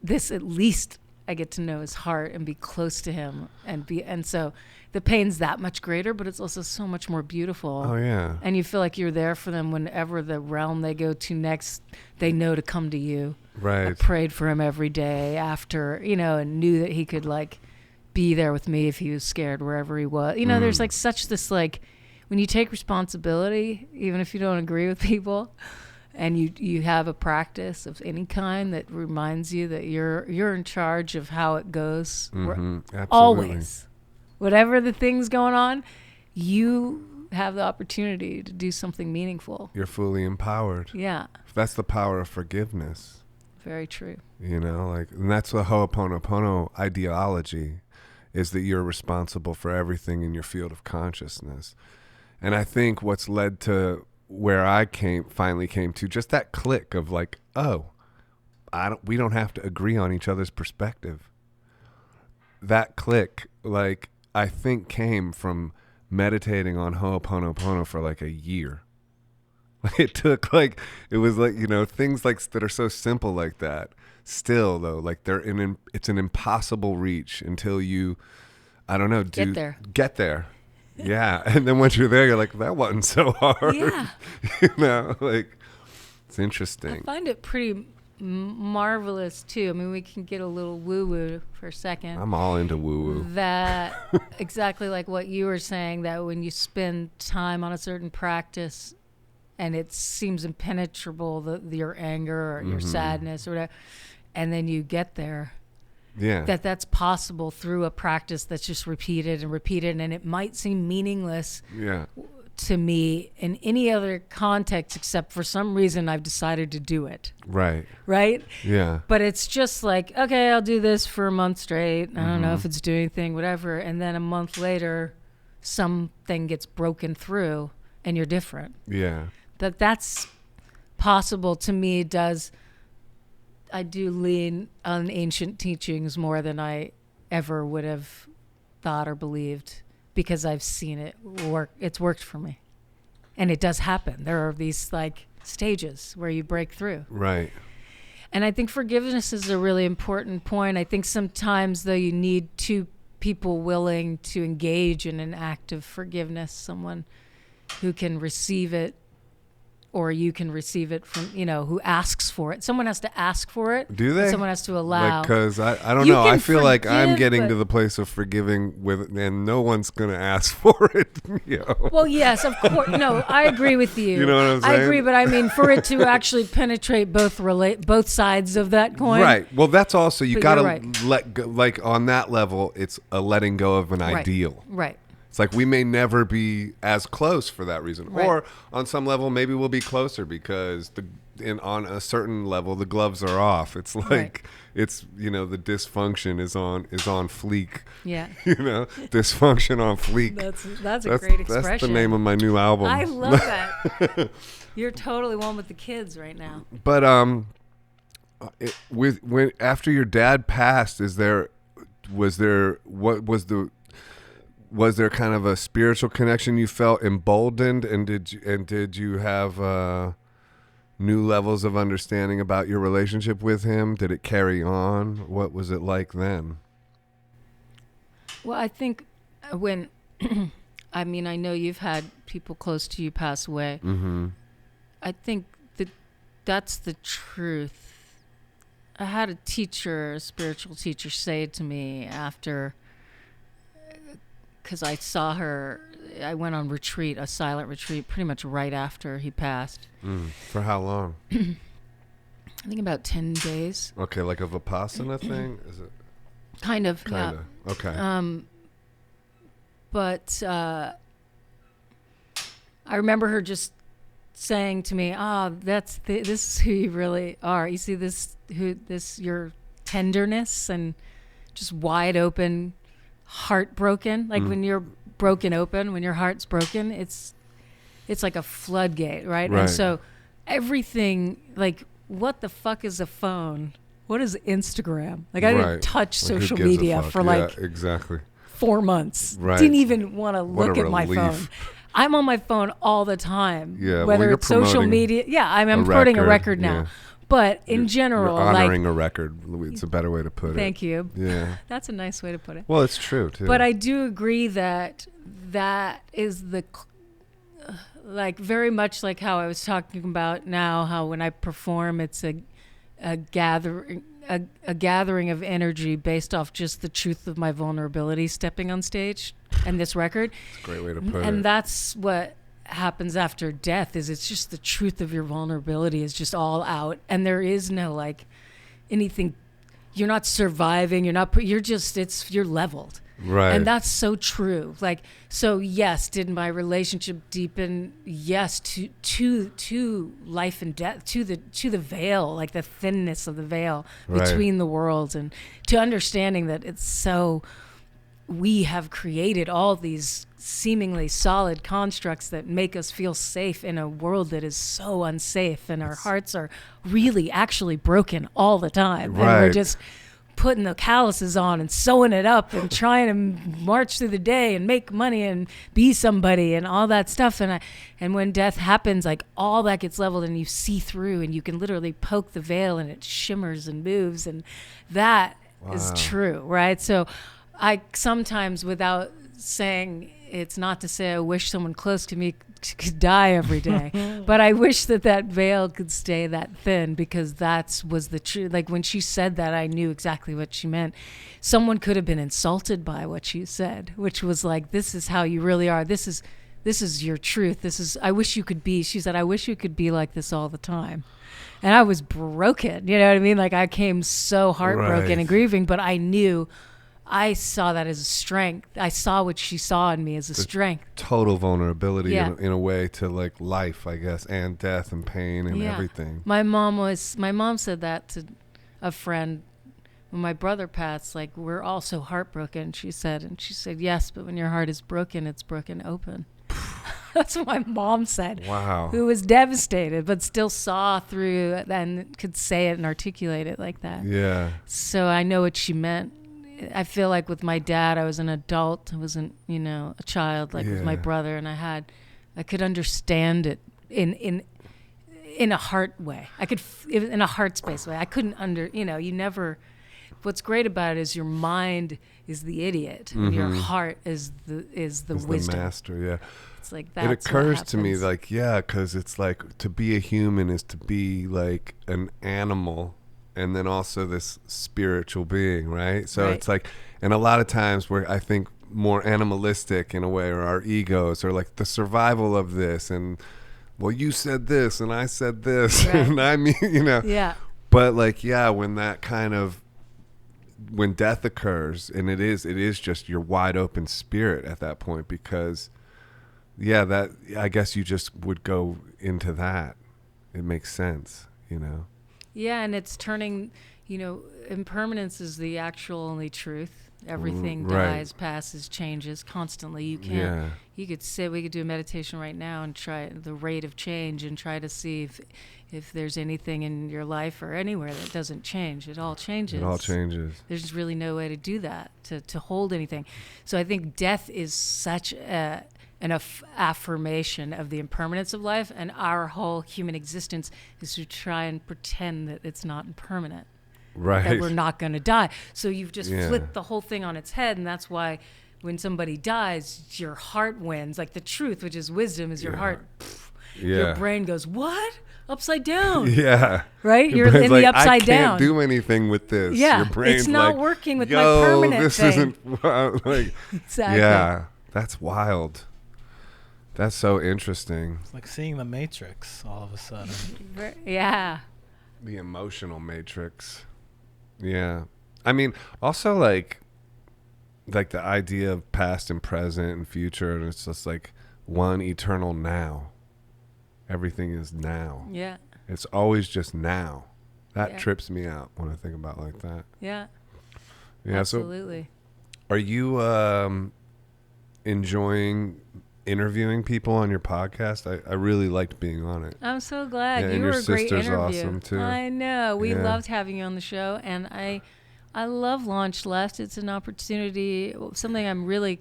this, at least I get to know his heart and be close to him, and so the pain's that much greater, but it's also so much more beautiful. Oh yeah. And you feel like you're there for them whenever the realm they go to next, they know to come to you. Right. I prayed for him every day after, and knew that he could, like, be there with me if he was scared wherever he was. There's like such this, like, when you take responsibility, even if you don't agree with people, and you have a practice of any kind that reminds you that you're in charge of how it goes. Absolutely. Always. Whatever the thing's going on, you have the opportunity to do something meaningful. You're fully empowered. Yeah. That's the power of forgiveness. Very true. And that's the Ho'oponopono ideology, is that you're responsible for everything in your field of consciousness. And I think what's led to where I finally came to just that click of like, oh, we don't have to agree on each other's perspective. That click, like, I think came from meditating on Ho'oponopono for like a year. It took, like, it was like, things like that are so simple like that. Still though, like, it's an impossible reach until you, I don't know, get there. Yeah. And then once you're there, you're like, that wasn't so hard. Yeah. Like, it's interesting. I find it pretty marvelous too. I mean, we can get a little woo-woo for a second. I'm all into woo-woo. That exactly like what you were saying, that when you spend time on a certain practice and it seems impenetrable, your anger or your sadness or whatever, and then you get there. Yeah. That's possible through a practice that's just repeated and repeated, and it might seem meaningless to me in any other context, except for some reason I've decided to do it. Right. Right? Yeah. But it's just like, okay, I'll do this for a month straight. I don't know if it's doing anything, whatever. And then a month later, something gets broken through and you're different. Yeah. That's possible to me. I do lean on ancient teachings more than I ever would have thought or believed, because I've seen it work. It's worked for me. And it does happen. There are these like stages where you break through. Right. And I think forgiveness is a really important point. I think sometimes, though, you need two people willing to engage in an act of forgiveness, someone who can receive it, or you can receive it from, who asks for it. Someone has to ask for it. Do they? Someone has to allow. Because I don't You know. can I feel like I'm forgive, getting but- to the place of forgiving and no one's going to ask for it. Well, yes, of course. No, I agree with you. You know what I'm I saying? agree, but I mean, for it to actually penetrate both sides of that coin. Right. Well, that's also, you But got to you're right. let go. Like on that level, it's a letting go of an Right. ideal. Right. It's like we may never be as close for that reason. Right. Or on some level, maybe we'll be closer because on a certain level, the gloves are off. It's like, Right. it's, the dysfunction is on fleek. Yeah. Dysfunction on fleek. That's a great expression. That's the name of my new album. I love that. You're totally one with the kids right now. But after your dad passed, was there kind of a spiritual connection you felt emboldened, and did you have new levels of understanding about your relationship with him? Did it carry on? What was it like then? Well, I think when, I know you've had people close to you pass away. Mm-hmm. I think that's the truth. I had a spiritual teacher say to me after, because I saw her, I went on retreat, a silent retreat, pretty much right after he passed. For how long? I think about 10 days. Okay, like a Vipassana thing? Is it? Kind of. Okay. But I remember her just saying to me, this is who you really are. You see your tenderness and just wide open, heartbroken. Like when you're broken open, when your heart's broken, it's like a floodgate, right? Right. And so everything, like, what the fuck is a phone? What is Instagram? Like, I didn't touch Like, who social gives a media fuck? for like exactly 4 months. Right. Didn't even want to What look a at my relief. phone. I'm on my phone all the time. Yeah, well, whether you're it's social promoting media. Yeah, I'm promoting a record now. yeah. But in general, you're honoring like, a record. It's a better way to put it. thank you. Yeah. That's a nice way to put it. Well, it's true too. But I do agree that is like very much like how I was talking about now, how when I perform, it's a gathering of energy based off just the truth of my vulnerability stepping on stage and this record. It's a great way to put it. And that's what happens after death, is it's just the truth of your vulnerability is just all out, and there is no like anything. You're not surviving. You're leveled. Right. And that's so true. Like, so yes, did my relationship deepen? Yes, to life and death, to the veil, like the thinness of the veil between the worlds, and to understanding that it's so, we have created all these seemingly solid constructs that make us feel safe in a world that is so unsafe, and our hearts are really actually broken all the time. Right. And we're just putting the calluses on and sewing it up and trying to march through the day and make money and be somebody and all that stuff. And when death happens, like, all that gets leveled and you see through, and you can literally poke the veil and it shimmers and moves, and that is true, right? So I sometimes, without saying it's not to say I wish someone close to me could die every day, but I wish that veil could stay that thin, because was the truth. Like when she said that, I knew exactly what she meant. Someone could have been insulted by what she said, which was like, this is how you really are. This is your truth. I wish you could be, she said, I wish you could be like this all the time. And I was broken, you know what I mean? Like I came so heartbroken and grieving, but I saw that as a strength. I saw what she saw in me as a strength. Total vulnerability in a way to like life, I guess, and death and pain and everything. My mom said that to a friend when my brother passed, like, we're all so heartbroken, she said, yes, but when your heart is broken, it's broken open. That's what my mom said. Wow. Who was devastated, but still saw through and could say it and articulate it like that. Yeah. So I know what she meant. I feel like with my dad, I was an adult. I wasn't, a child like with my brother, and I could understand it in a heart way. I could in a heart space way. I couldn't you never. What's great about it is your mind is the idiot, and your heart is the wisdom. The master, yeah. It's like that. It occurs to me like, because it's like to be a human is to be like an animal, and then also this spiritual being, right? So it's like, and a lot of times we're, I think, more animalistic in a way, or our egos, or like the survival of this, and well, you said this, and I said this, and I mean, Yeah. But like, when that kind of, when death occurs, and it is just your wide open spirit at that point, because that, I guess you just would go into that. It makes sense, Yeah, and it's turning, impermanence is the actual only truth. Everything dies, passes, changes constantly. You can't, we could do a meditation right now and try the rate of change and try to see if there's anything in your life or anywhere that doesn't change. It all changes. There's really no way to do that, to hold anything. So I think death is such an affirmation of the impermanence of life, and our whole human existence is to try and pretend that it's not impermanent. Right. That we're not going to die. So you've just flipped the whole thing on its head, and that's why when somebody dies, your heart wins. Like the truth, which is wisdom, is your heart. Your brain goes, what? Upside down. Yeah. Right? You're in the upside down. I can't do anything with this. Yeah. Your brain's it's not like, working with my permanent this thing. Isn't like, exactly. Yeah. That's wild. That's so interesting. It's like seeing the Matrix all of a sudden. Yeah. The emotional matrix. Yeah. I mean, also like the idea of past and present and future, and it's just like one eternal now. Everything is now. Yeah. It's always just now. That trips me out when I think about it like that. Yeah. Yeah. Absolutely. So are you enjoying interviewing people on your podcast? I really liked being on it. I'm so glad. Yeah, you were a great sister's interview. awesome too. I know. We loved having you on the show, and I love Launchleft. It's an opportunity, something I'm really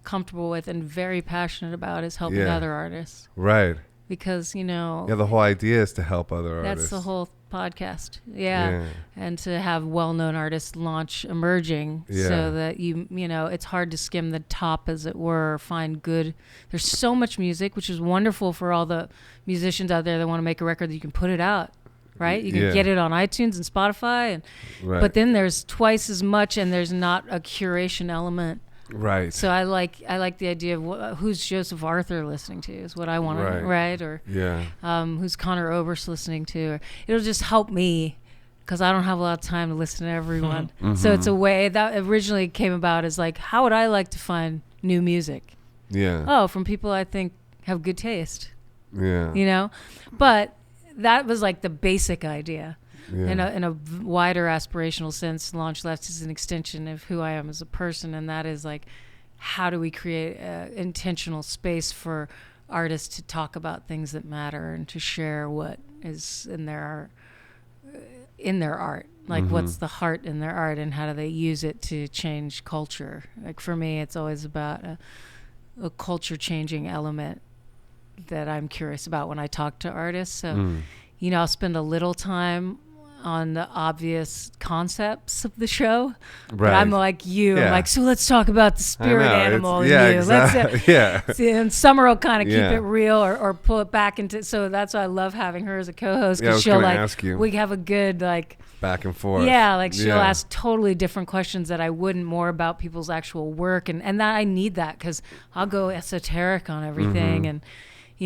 comfortable with and very passionate about, is helping other artists. Right. Because, the whole idea is to help other artists. That's the whole podcast. Yeah. And to have well-known artists launch emerging so that it's hard to skim the top, as it were, find good. There's so much music, which is wonderful for all the musicians out there that want to make a record that you can put it out. Right? You can get it on iTunes and Spotify. But then there's twice as much, and there's not a curation element. Right. So I like the idea of who's Joseph Arthur listening to is what I want to right? Or who's Conor Oberst listening to. Or it'll just help me, because I don't have a lot of time to listen to everyone. Mm-hmm. So it's a way that originally came about as like, how would I like to find new music? Yeah. Oh, from people I think have good taste. Yeah. But that was like the basic idea. Yeah. In a wider aspirational sense, Launchleft is an extension of who I am as a person, and that is like, how do we create an intentional space for artists to talk about things that matter and to share what is in their art, like what's the heart in their art, and how do they use it to change culture. Like for me, it's always about a culture changing element that I'm curious about when I talk to artists. So I'll spend a little time on the obvious concepts of the show. But Right. I'm like you. Yeah. I'm like, so let's talk about the spirit animal in you. Exactly. Yeah. See, and Summer will kind of Yeah. keep it real or pull it back into. So that's why I love having her as a co-host, Yeah, I because was she'll gonna like ask you. we have a good like. Back and forth. Yeah, like she'll Yeah. ask totally different questions that I wouldn't, more about people's actual work, and that I need that, because I'll go esoteric on everything, and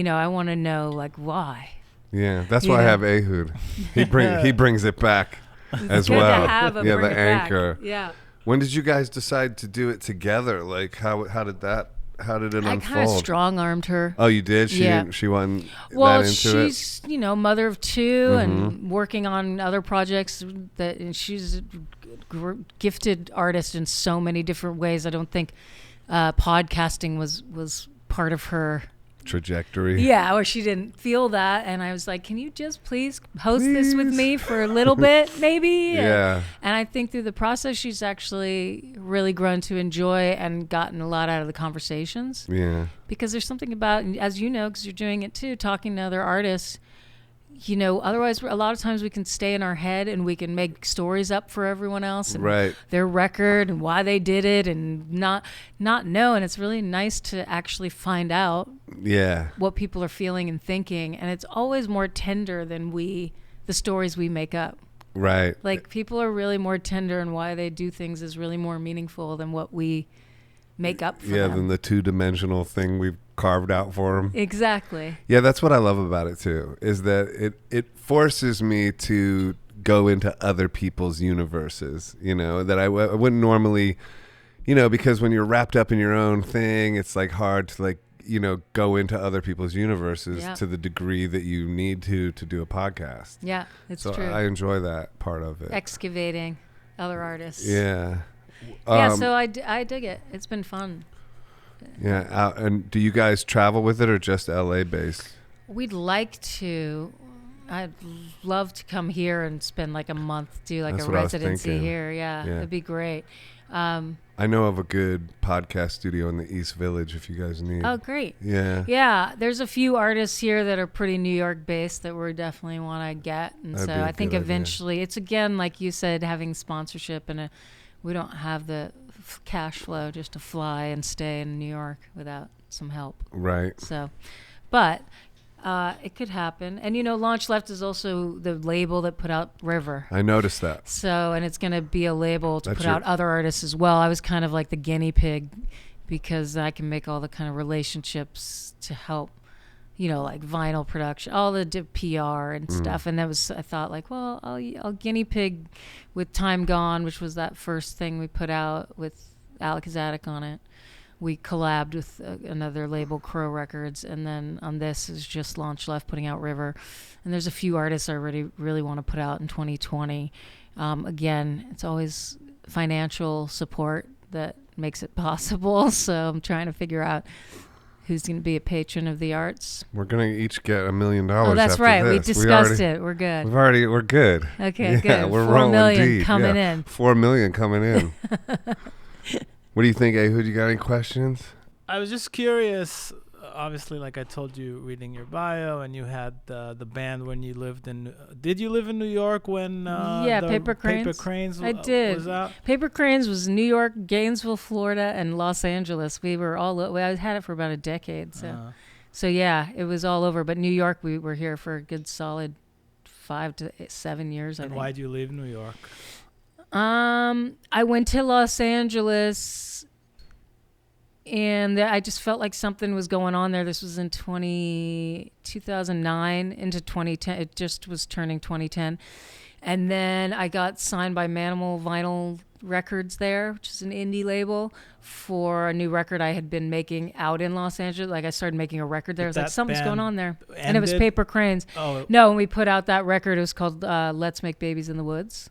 I want to know like why. Yeah, that's You why I know? have Ehud. He brings it back as Good well. to have him Yeah, bring the it back. anchor. Yeah. When did you guys decide to do it together? Like how did it I unfold? kind of strong-armed her. Oh, you did? Yeah. She wasn't Well, that into it? she's mother of two and working on other projects, and she's a gifted artist in so many different ways. I don't think podcasting was part of her Trajectory. Yeah, or she didn't feel that, and I was like, can you just please host this with me for a little bit, maybe? Yeah. And I think through the process, she's actually really grown to enjoy and gotten a lot out of the conversations. Yeah. Because there's something about, as you know, because you're doing it too, talking to other artists, otherwise a lot of times we can stay in our head and we can make stories up for everyone else and Right. their record and why they did it and not know. And it's really nice to actually find out Yeah. what people are feeling and thinking. And it's always more tender than the stories we make up. Right. Like people are really more tender, and why they do things is really more meaningful than what we make up for them. Than the two-dimensional thing we've carved out for them. Exactly. Yeah, that's what I love about it too, is that it forces me to go into other people's universes, that I wouldn't normally, because when you're wrapped up in your own thing, it's like hard to like, go into other people's universes Yeah. to the degree that you need to do a podcast. Yeah, it's So true. I enjoy that part of it. Excavating other artists. Yeah. Yeah, so I dig it. It's been fun. Yeah. And do you guys travel with it or just LA based? We'd like to. I'd love to come here and spend like a month, do like That's a what I was residency thinking. here. Yeah, Yeah. it'd be great. I know of a good podcast studio in the East Village if you guys need. Oh, great. Yeah. Yeah, there's a few artists here that are pretty New York based that we definitely want to get. And That'd so be a I think good idea. eventually, it's again, like you said, having sponsorship, and we don't have the cash flow just to fly and stay in New York without some help. Right. So, but it could happen. And Launchleft is also the label that put out River. I noticed that. So, and it's going to be a label to That's put your- out other artists as well. I was kind of like the guinea pig, because I can make all the kind of relationships to help, like vinyl production, all the PR and stuff. And I thought like, well, I'll guinea pig with Time Gone, which was that first thing we put out with Aleka on it. We collabed with another label, Crow Records, and then on this is just Launchleft putting out River. And there's a few artists I really want to put out in 2020. Again, it's always financial support that makes it possible. So I'm trying to figure out who's going to be a patron of the arts. We're gonna each get $1 million. Oh, that's after right. We this. discussed it. We're good. We're good. Okay, Yeah, good. we're 4 rolling million deep. coming Yeah. in. 4 million coming in. What do you think, Ehud? You got any questions? I was just curious. Obviously, like I told you, reading your bio, and you had the band when you lived in. Did you live in New York when? Yeah, the Paper Cranes. Paper Cranes. I did. Was out? Paper Cranes was New York, Gainesville, Florida, and Los Angeles. We were I had it for about a decade. So yeah, it was all over. But New York, we were here for a good solid 5 to 7 years. I And think. why'd you leave New York? I went to Los Angeles, and I just felt like something was going on there. This was in 2009 into 2010. It just was turning 2010. And then I got signed by Manimal Vinyl Records there, which is an indie label, for a new record I had been making out in Los Angeles. Like I started making a record there. I was like, That something's band going on there. And it was ended? Paper Cranes. Oh, No, when we put out that record, it was called Let's Make Babies in the Woods.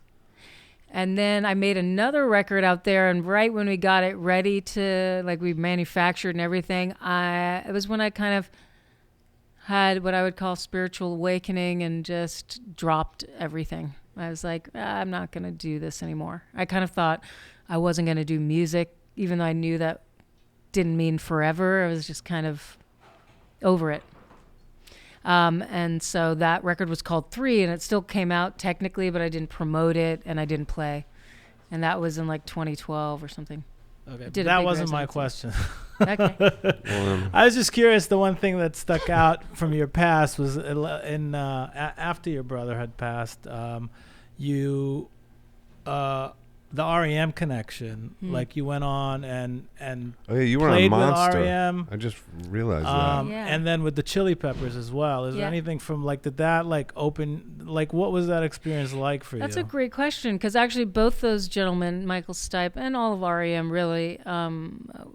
And then I made another record out there, and right when we got it ready to, like, we manufactured and everything, it was when I kind of had what I would call spiritual awakening and just dropped everything. I was like, I'm not going to do this anymore. I kind of thought I wasn't going to do music, even though I knew that didn't mean forever. I was just kind of over it. And so that record was called 3, and it still came out technically, but I didn't promote it and I didn't play. And that was in like 2012 or something. Okay, that wasn't my question. Okay. I was just curious. The one thing that stuck out from your past was after your brother had passed, the REM connection. Like you went on and oh yeah, you were on played Monster. with REM. I just realized that. Yeah. And then with the Chili Peppers as well. Is there anything from like, did that like open, like what was that experience like for you? That's a great question, because actually both those gentlemen, Michael Stipe and all of REM, really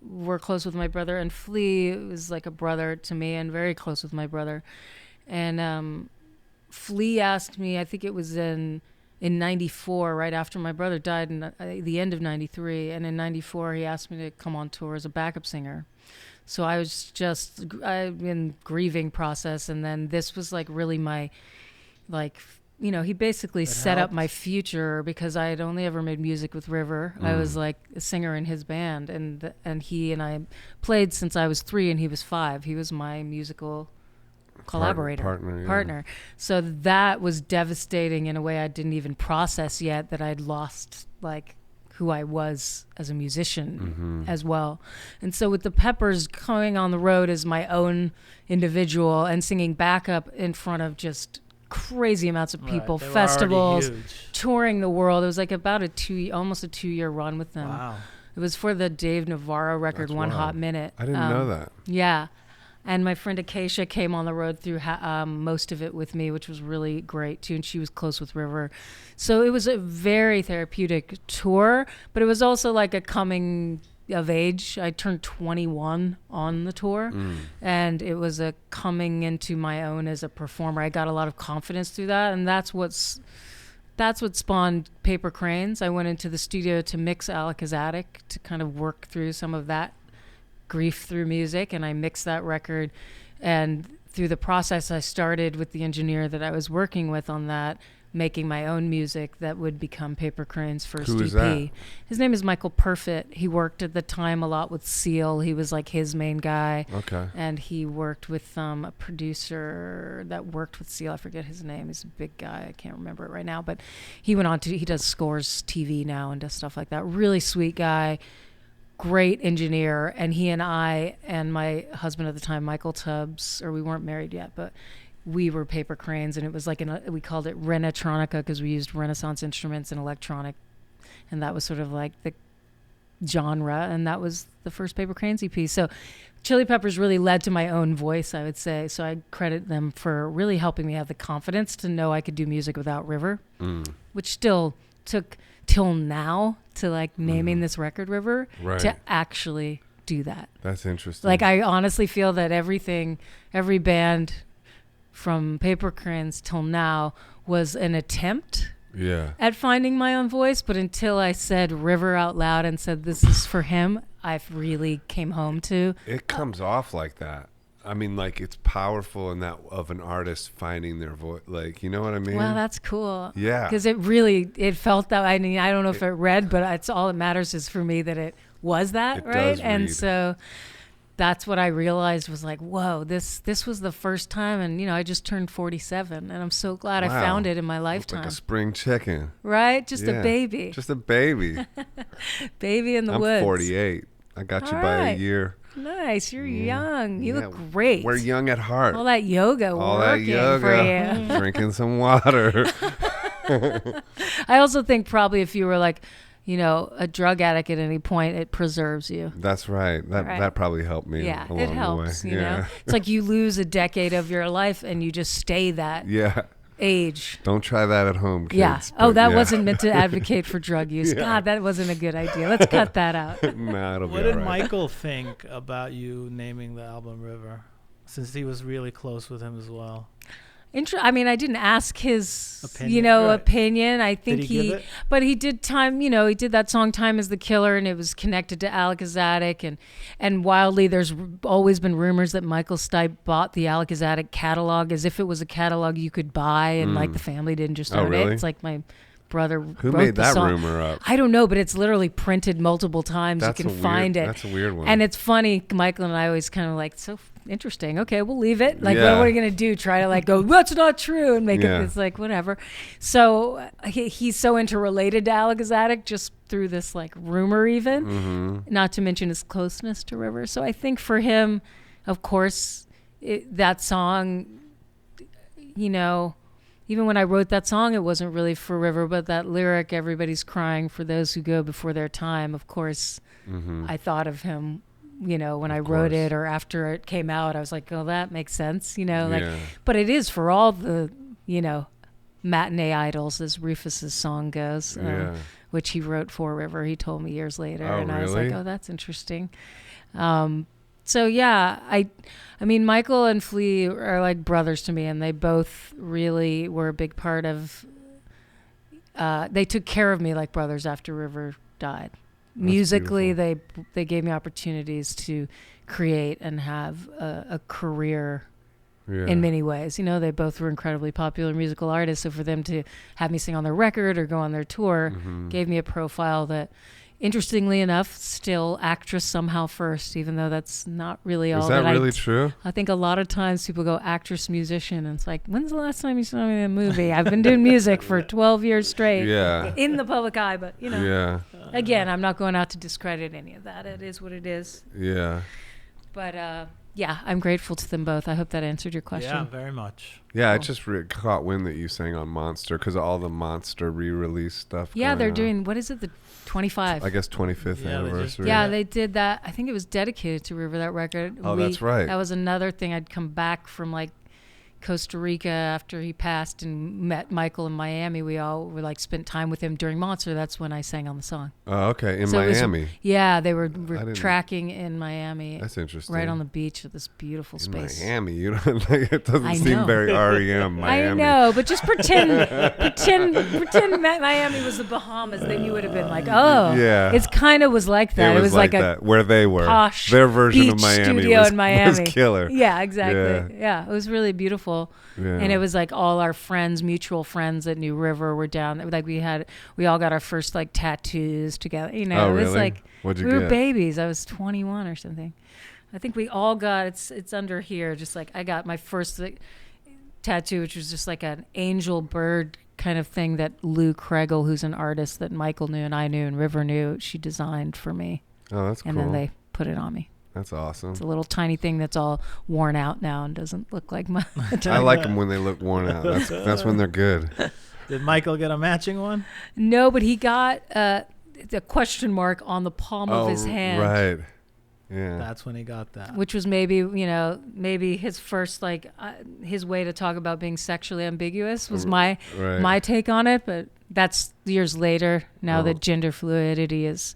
were close with my brother, and Flea was like a brother to me and very close with my brother. And Flea asked me, I think it was in 94, right after my brother died, in the end of 93, and in 94 he asked me to come on tour as a backup singer. So I was just in grieving process, and then this was like really my, like, you know, he basically set up my future, because I had only ever made music with River. I was like a singer in his band, and he and I played since I was 3 and he was 5. He was my musical partner. So that was devastating in a way I didn't even process yet, that I'd lost like who I was as a musician as well. And so with the Peppers, going on the road as my own individual and singing backup in front of just crazy amounts of people, festivals, touring the world. It was like about almost a 2-year run with them. Wow. It was for the Dave Navarro record, That's One wild. Hot Minute. I didn't know that. Yeah. And my friend Acacia came on the road through most of it with me, which was really great too. And she was close with River. So it was a very therapeutic tour, but it was also like a coming of age. I turned 21 on the tour, and it was a coming into my own as a performer. I got a lot of confidence through that, and that's what spawned Paper Cranes. I went into the studio to mix Aleka's Attic to kind of work through some of that grief through music, and I mixed that record. And through the process, I started with the engineer that I was working with on that, making my own music that would become Paper Crane's first EP. Who is that? His name is Michael Perfett. He worked at the time a lot with Seal. He was like his main guy. Okay. And he worked with a producer that worked with Seal. I forget his name. He's a big guy. I can't remember it right now. But he went on to, he does Scores TV now and does stuff like that. Really sweet guy. Great engineer. And he and I and my husband at the time, Michael Tubbs, or we weren't married yet, but we were Paper Cranes, and it was like we called it Renatronica because we used Renaissance instruments and electronic, and that was sort of like the genre, and that was the first Paper Cranes EP. So Chili Peppers really led to my own voice, I would say. So I credit them for really helping me have the confidence to know I could do music without River, which still took till now to like naming this record River to actually do that. That's interesting. Like I honestly feel that every band from Paper Cranes till now was an attempt at finding my own voice, but until I said River out loud and said this is for him, I really came home to. It comes off like that. I mean, like it's powerful in that of an artist finding their voice. Like, you know what I mean? Well, that's cool. Yeah. Because it felt that. I mean, I don't know if it read, but it's all that matters is for me that it was that, it right? Does and read. so that's what I realized was like, whoa, this was the first time. And, you know, I just turned 47 and I'm so glad I found it in my lifetime. Like a spring chicken. Right? Just a baby. Just a baby. Baby in the woods. I'm 48. I got you by a year. Nice. You're young. You look great. We're young at heart. All that yoga All working that yoga. for you. Drinking some water. I also think probably if you were like, you know, a drug addict at any point, it preserves you. That's right. That probably helped me along it helps, the way. You know? It's like you lose a decade of your life and you just stay that age. Don't try that at home, kids. Yeah. Oh, that wasn't meant to advocate for drug use. God, that wasn't a good idea. Let's cut that out. Nah, it'll be What did all right. Michael think about you naming the album River, since he was really close with him as well? I mean, I didn't ask his, opinion. Opinion. I think Did he give it? But he did he did that song "Time Is the Killer," and it was connected to Aleka's Attic, and wildly, there's always been rumors that Michael Stipe bought the Aleka's Attic catalog as if it was a catalog you could buy, and like the family didn't just own really? it. It's like my brother Who wrote made the that song. rumor up? I don't know, but it's literally printed multiple times. That's you can find it. That's a weird one. And it's funny. Michael and I always kind of like, so interesting. Okay, we'll leave it. Like, Yeah. what are you going to do? Try to like go, that's not true, and make Yeah. it. It's like whatever. So he's so interrelated to Aleka just through this like rumor, even. Mm-hmm. Not to mention his closeness to River. So I think for him, of course, that song, you know, even when I wrote that song, it wasn't really for River, but that lyric, everybody's crying for those who go before their time. Of course, I thought of him, you know, when I wrote it or after it came out. I was like, oh, that makes sense, you know. Like, but it is for all the, you know, matinee idols, as Rufus's song goes, which he wrote for River. He told me years later, Oh, and I was really? like, oh, that's interesting. So yeah, I mean, Michael and Flea are like brothers to me, and they both really were a big part of. They took care of me like brothers after River died. Musically, they gave me opportunities to create and have a career. In many ways, you know, they both were incredibly popular musical artists. So for them to have me sing on their record or go on their tour gave me a profile that, interestingly enough, still actress somehow first, even though that's not really all. Is that really I true? I think a lot of times people go actress, musician, and it's like, when's the last time you saw me in a movie? I've been doing music for 12 years straight. Yeah. In the public eye, but you know. Yeah. Again, I'm not going out to discredit any of that. It is what it is. Yeah. But yeah, I'm grateful to them both. I hope that answered your question. Yeah, very much. Yeah, I just caught wind that you sang on Monster because of all the Monster re-release stuff. Yeah, they're going on. doing, what is it, the 25? I guess 25th anniversary. Yeah, they did that. I think it was dedicated to River, that record. Oh, that's right. That was another thing. I'd come back from like Costa Rica after he passed and met Michael in Miami. We all were like spent time with him during Monster. That's when I sang on the song. Oh, okay. In So it was- Miami. Yeah, they were didn't- tracking in Miami. That's interesting. Right on the beach at this beautiful In space. Miami. You don't like it doesn't I seem know. very REM Miami. I know, but just pretend Miami was the Bahamas. Then you would have been like, oh, Yeah. It's kind of was like that. It was like a that, where they were. posh Their version of beach Miami studio was, in Miami. was killer. Yeah, exactly. Yeah, it was really beautiful. Yeah. And it was like all our friends, mutual friends that knew River were down. Like we all got our first like tattoos together. You know, Oh, it was really? like What'd you we were get? babies. I was 21 or something. I think we all got it's under here. Just like I got my first tattoo, which was just like an angel bird kind of thing that Lou Kregel, who's an artist that Michael knew and I knew and River knew, she designed for me. Oh, that's And cool. then they put it on me. That's awesome. It's a little tiny thing that's all worn out now and doesn't look like my. I like them when they look worn out. That's when they're good. Did Michael get a matching one? No, but he got the question mark on the palm of his hand. Right. Yeah. That's when he got that. Which was maybe his first his way to talk about being sexually ambiguous was my take on it, but that's years later. Now that gender fluidity is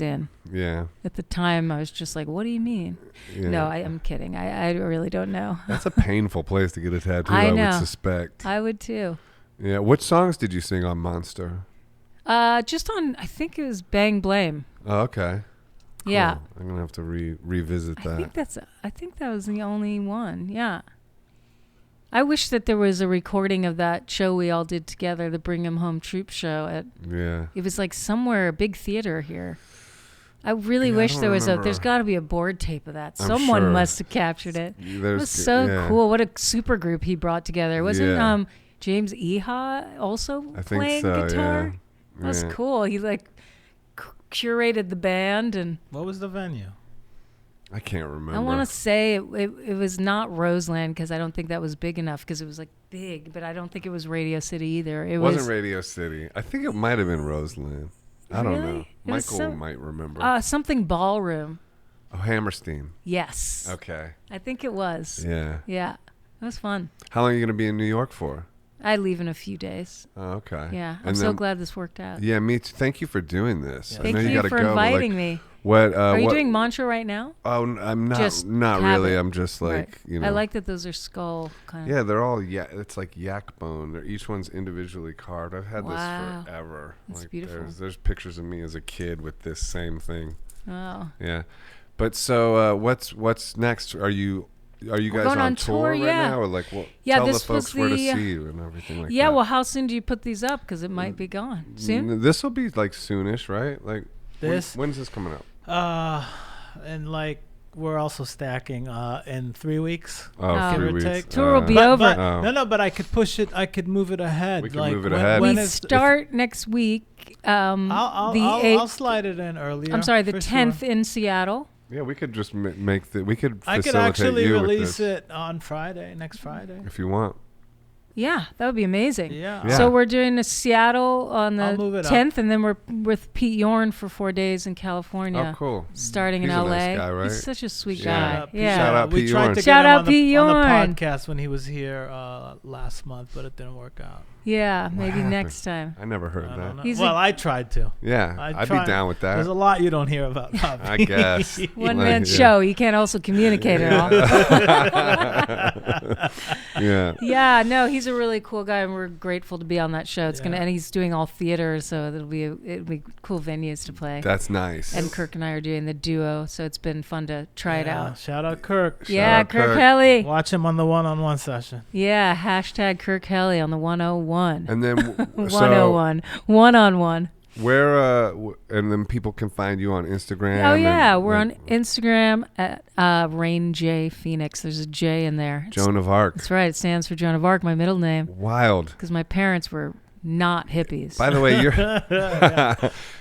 in. Yeah. At the time, I was just like, "What do you mean?" Yeah. No, I'm kidding. I really don't know. That's a painful place to get a tattoo. I I know. would suspect. I would too. Yeah. Which songs did you sing on Monster? Just on, I think it was Bang Blame. Oh, okay. Cool. Yeah. I'm gonna have to revisit that. I think that was the only one. Yeah. I wish that there was a recording of that show we all did together, the Bring 'Em Home Troop show. It was like somewhere, a big theater here. I really wish don't there was remember. there's got to be a board tape of that. I'm Someone sure. must have captured it. It was so yeah. cool. What a super group he brought together. Wasn't Yeah. James Eha also I think playing so, guitar? yeah. That was Yeah. cool. He curated the band and What was the venue? I can't remember. I want to say it was not Roseland because I don't think that was big enough because it was like big, but I don't think it was Radio City either. It wasn't was Radio City. I think it might have been Roseland. I don't know. Really? It was Michael some- might remember. something ballroom. Oh, Hammerstein. Yes. Okay. I think it was. Yeah. Yeah. It was fun. How long are you going to be in New York for? I leave in a few days. Oh, okay. Yeah. I'm And so then- glad this worked out. Yeah, me too. Thank you for doing this. Yeah. I Thank know you you gotta for go, but, inviting like, me. What? Are you what, doing mantra right now? Oh, I'm not. Just Not have really. it. I'm just like Right. you know. I like that those are skull kind of. Yeah, they're all It's like yak bone. Each one's individually carved. I've had Wow. this forever. That's like, beautiful. There's pictures of me as a kid with this same thing. Oh. Yeah, but so what's next? Are you Are you We're guys going on on tour right yeah. now? Or like, well, Yeah, tell the this folks was where to the, see you and everything like yeah, that. well, how soon do you put these up? Because it might be gone soon. This will be like soonish, right? Like, This? when's this coming up? And like we're also stacking in 3 weeks. Oh, give 3 or weeks. take. Tour will be But- over. but- No, but I could push it. I could move it ahead. We can like move it when- ahead. when We is- start next week. I'll slide it in earlier. I'm sorry, the for 10th sure. in Seattle. Yeah, we could just make the. We could I could facilitate actually you release with this it on Friday, next Friday. if you want. Yeah, that would be amazing. Yeah. Yeah. So we're doing a Seattle on I'll the move it up. 10th, and then we're with Pete Yorn for 4 days in California. Oh, cool. Starting He's in a LA. nice guy, right? He's such a sweet Yeah. guy. Pete. Yeah. Shout out we Pete tried Yorn. to Shout get him out on the, Pete on the Yorn. podcast when he was here last month, but it didn't work out. Yeah, maybe happened? next time. I never heard I that. don't know. He's well, a- I tried to. Yeah, I'd be down with that. There's a lot you don't hear about Bobby. I guess. One Like, man yeah. show. You can't also communicate at all. Yeah. Yeah, no, he's a really cool guy, and we're grateful to be on that show. It's gonna, Yeah. and he's doing all theater, so it'll be cool venues to play. That's nice. And Kirk and I are doing the duo, so it's been fun to try it out. Shout out Kirk. Yeah, out Kirk Kirk. Helly. Watch him on the one-on-one session. Yeah, hashtag Kirk Helly on the 101. And then 101. One-on-one. where and then people can find you on Instagram. Oh, yeah. and, We're on like, Instagram at Rain J Phoenix. There's a J in there. Joan of Arc. That's right. It stands for Joan of Arc, my middle name, Wild. because my parents were not hippies. By the way,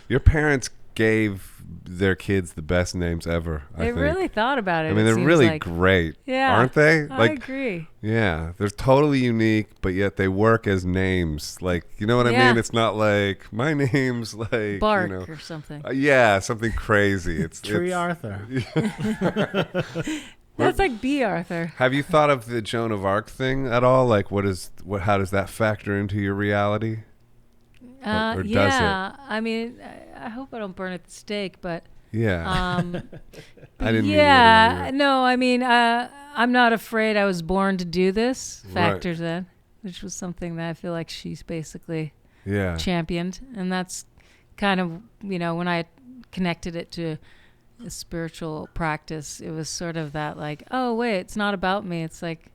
your parents gave their kids the best names ever. I They think. really thought about it. I mean, it they're seems really like. great, Yeah, aren't they? I Like, agree. yeah, they're totally unique, but yet they work as names. Like, you know what I Yeah. mean? It's not like my name's like Bark you know, or something. yeah, something crazy. It's Tree it's- Arthur. That's like B. Arthur. Have you thought of the Joan of Arc thing at all? Like, how does that factor into your reality? Or does Yeah, I mean, I hope I don't burn at the stake, but Yeah, I didn't. yeah, mean no, I mean, I'm not afraid I was born to do this. Right. Factors in, which was something that I feel like she's basically yeah, championed, and that's kind of, when I connected it to a spiritual practice, it was sort of that like, oh wait, it's not about me. It's like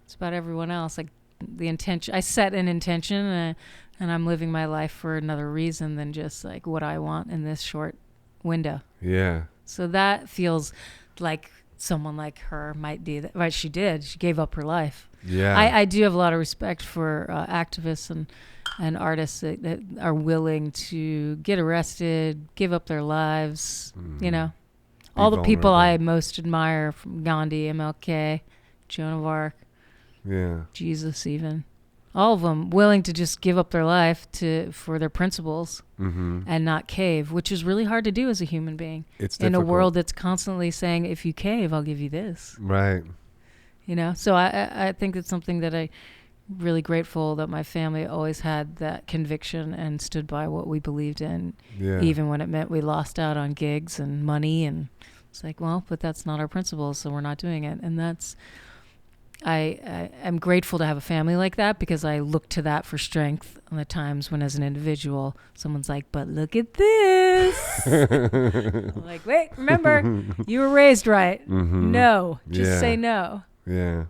it's about everyone else. Like the intention, I set an intention, and I'm living my life for another reason than just like what I want in this short window. yeah, So that feels like someone like her might do that. Right? She did. She gave up her life. yeah. I do have a lot of respect for activists and artists that are willing to get arrested, give up their lives. All the people I vulnerable. most admire, from Gandhi, MLK, Joan of Arc, Yeah, Jesus, even all of them willing to just give up their life for their principles and not cave, which is really hard to do as a human being it's in a difficult. world that's constantly saying, if you cave, I'll give you this. Right. So I think it's something that I'm really grateful that my family always had that conviction and stood by what we believed in, Yeah. even when it meant we lost out on gigs and money. And it's like, well, but that's not our principles, so we're not doing it. And that's, I'm grateful to have a family like that, because I look to that for strength on the times when, as an individual, someone's like, but look at this. I'm like, wait, remember, you were raised right. No, just Yeah. say no. Yeah.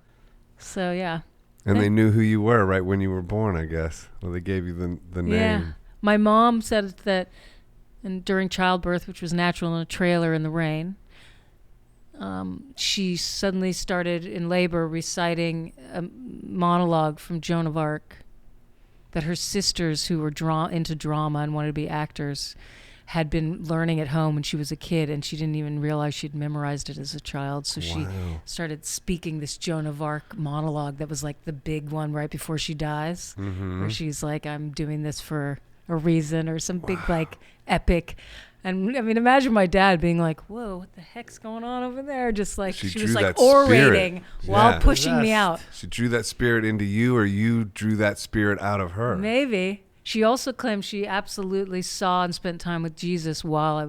So, yeah. And they knew who you were right when you were born, I guess. Well, they gave you the name. Yeah. My mom said that during childbirth, which was natural in a trailer in the rain, she suddenly started in labor reciting a monologue from Joan of Arc that her sisters, who were into drama and wanted to be actors, had been learning at home when she was a kid, and she didn't even realize she'd memorized it as a child. So she started speaking this Joan of Arc monologue that was like the big one right before she dies, where she's like, I'm doing this for a reason, or some big like epic. And I mean, imagine my dad being like, whoa, what the heck's going on over there? Just like she was drew like that spirit. orating while Yeah. pushing me out. She drew that spirit into you, or you drew that spirit out of her. Maybe. She also claimed she absolutely saw and spent time with Jesus while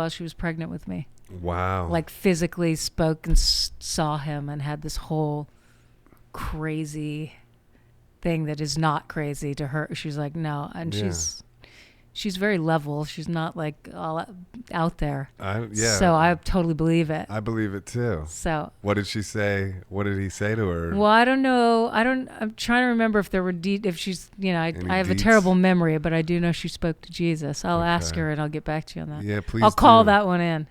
she was pregnant with me. Wow. Like physically spoke and saw him, and had this whole crazy thing that is not crazy to her. She's like, no. And she's very level. She's not like all out there. Yeah. So I totally believe it. I believe it too. So what did she say? What did he say to her? well, I don't know. I'm trying to remember if there were if she's, I have a deets? terrible memory, but I do know she spoke to Jesus. I'll ask her and I'll get back to you on that. Yeah, please. I'll call do. that one in.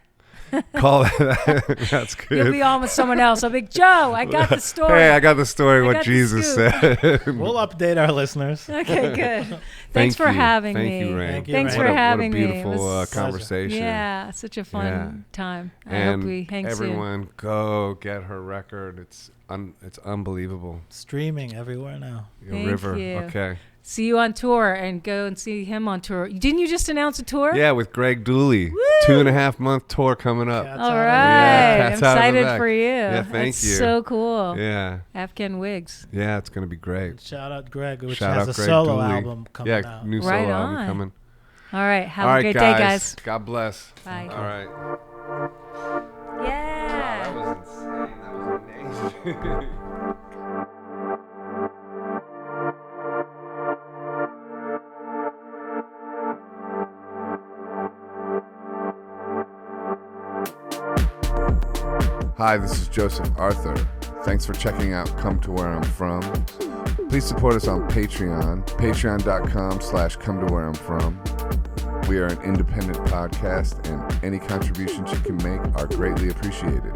Call that. That's good. You'll be on with someone else. I'll be like, Joe, I got the story. Hey, I got the story. I What got the Jesus scoop. said. We'll update our listeners. Okay, good. Thanks for you. having Thank me. You, Ray. Thank you, Thanks Ray. for What a having me. It beautiful was conversation. Yeah, such a fun time. I And hope we hang soon. everyone, go get her record. It's unbelievable. Streaming everywhere now. Thank River. you. Okay. See you on tour and go and see him on tour. Didn't you just announce a tour? Yeah, with Greg Dooley. Woo! 2.5 month tour coming up. Cats All out of the right. bag. Yeah, I'm cats out of the excited bag. for you. Yeah, thank That's you. so cool. Yeah. Afghan Wigs. Yeah, it's gonna be great. Shout out Greg, which Shout has out a Greg solo Dooley. album coming Yeah, out. new Right solo album on. coming. All right. Have All a right, great guys. day, guys. God bless. Bye. All right. Yeah. That was insane. That was amazing. Hi, this is Joseph Arthur. Thanks for checking out Come to Where I'm From. Please support us on Patreon, patreon.com/come to where I'm from. We are an independent podcast, and any contributions you can make are greatly appreciated.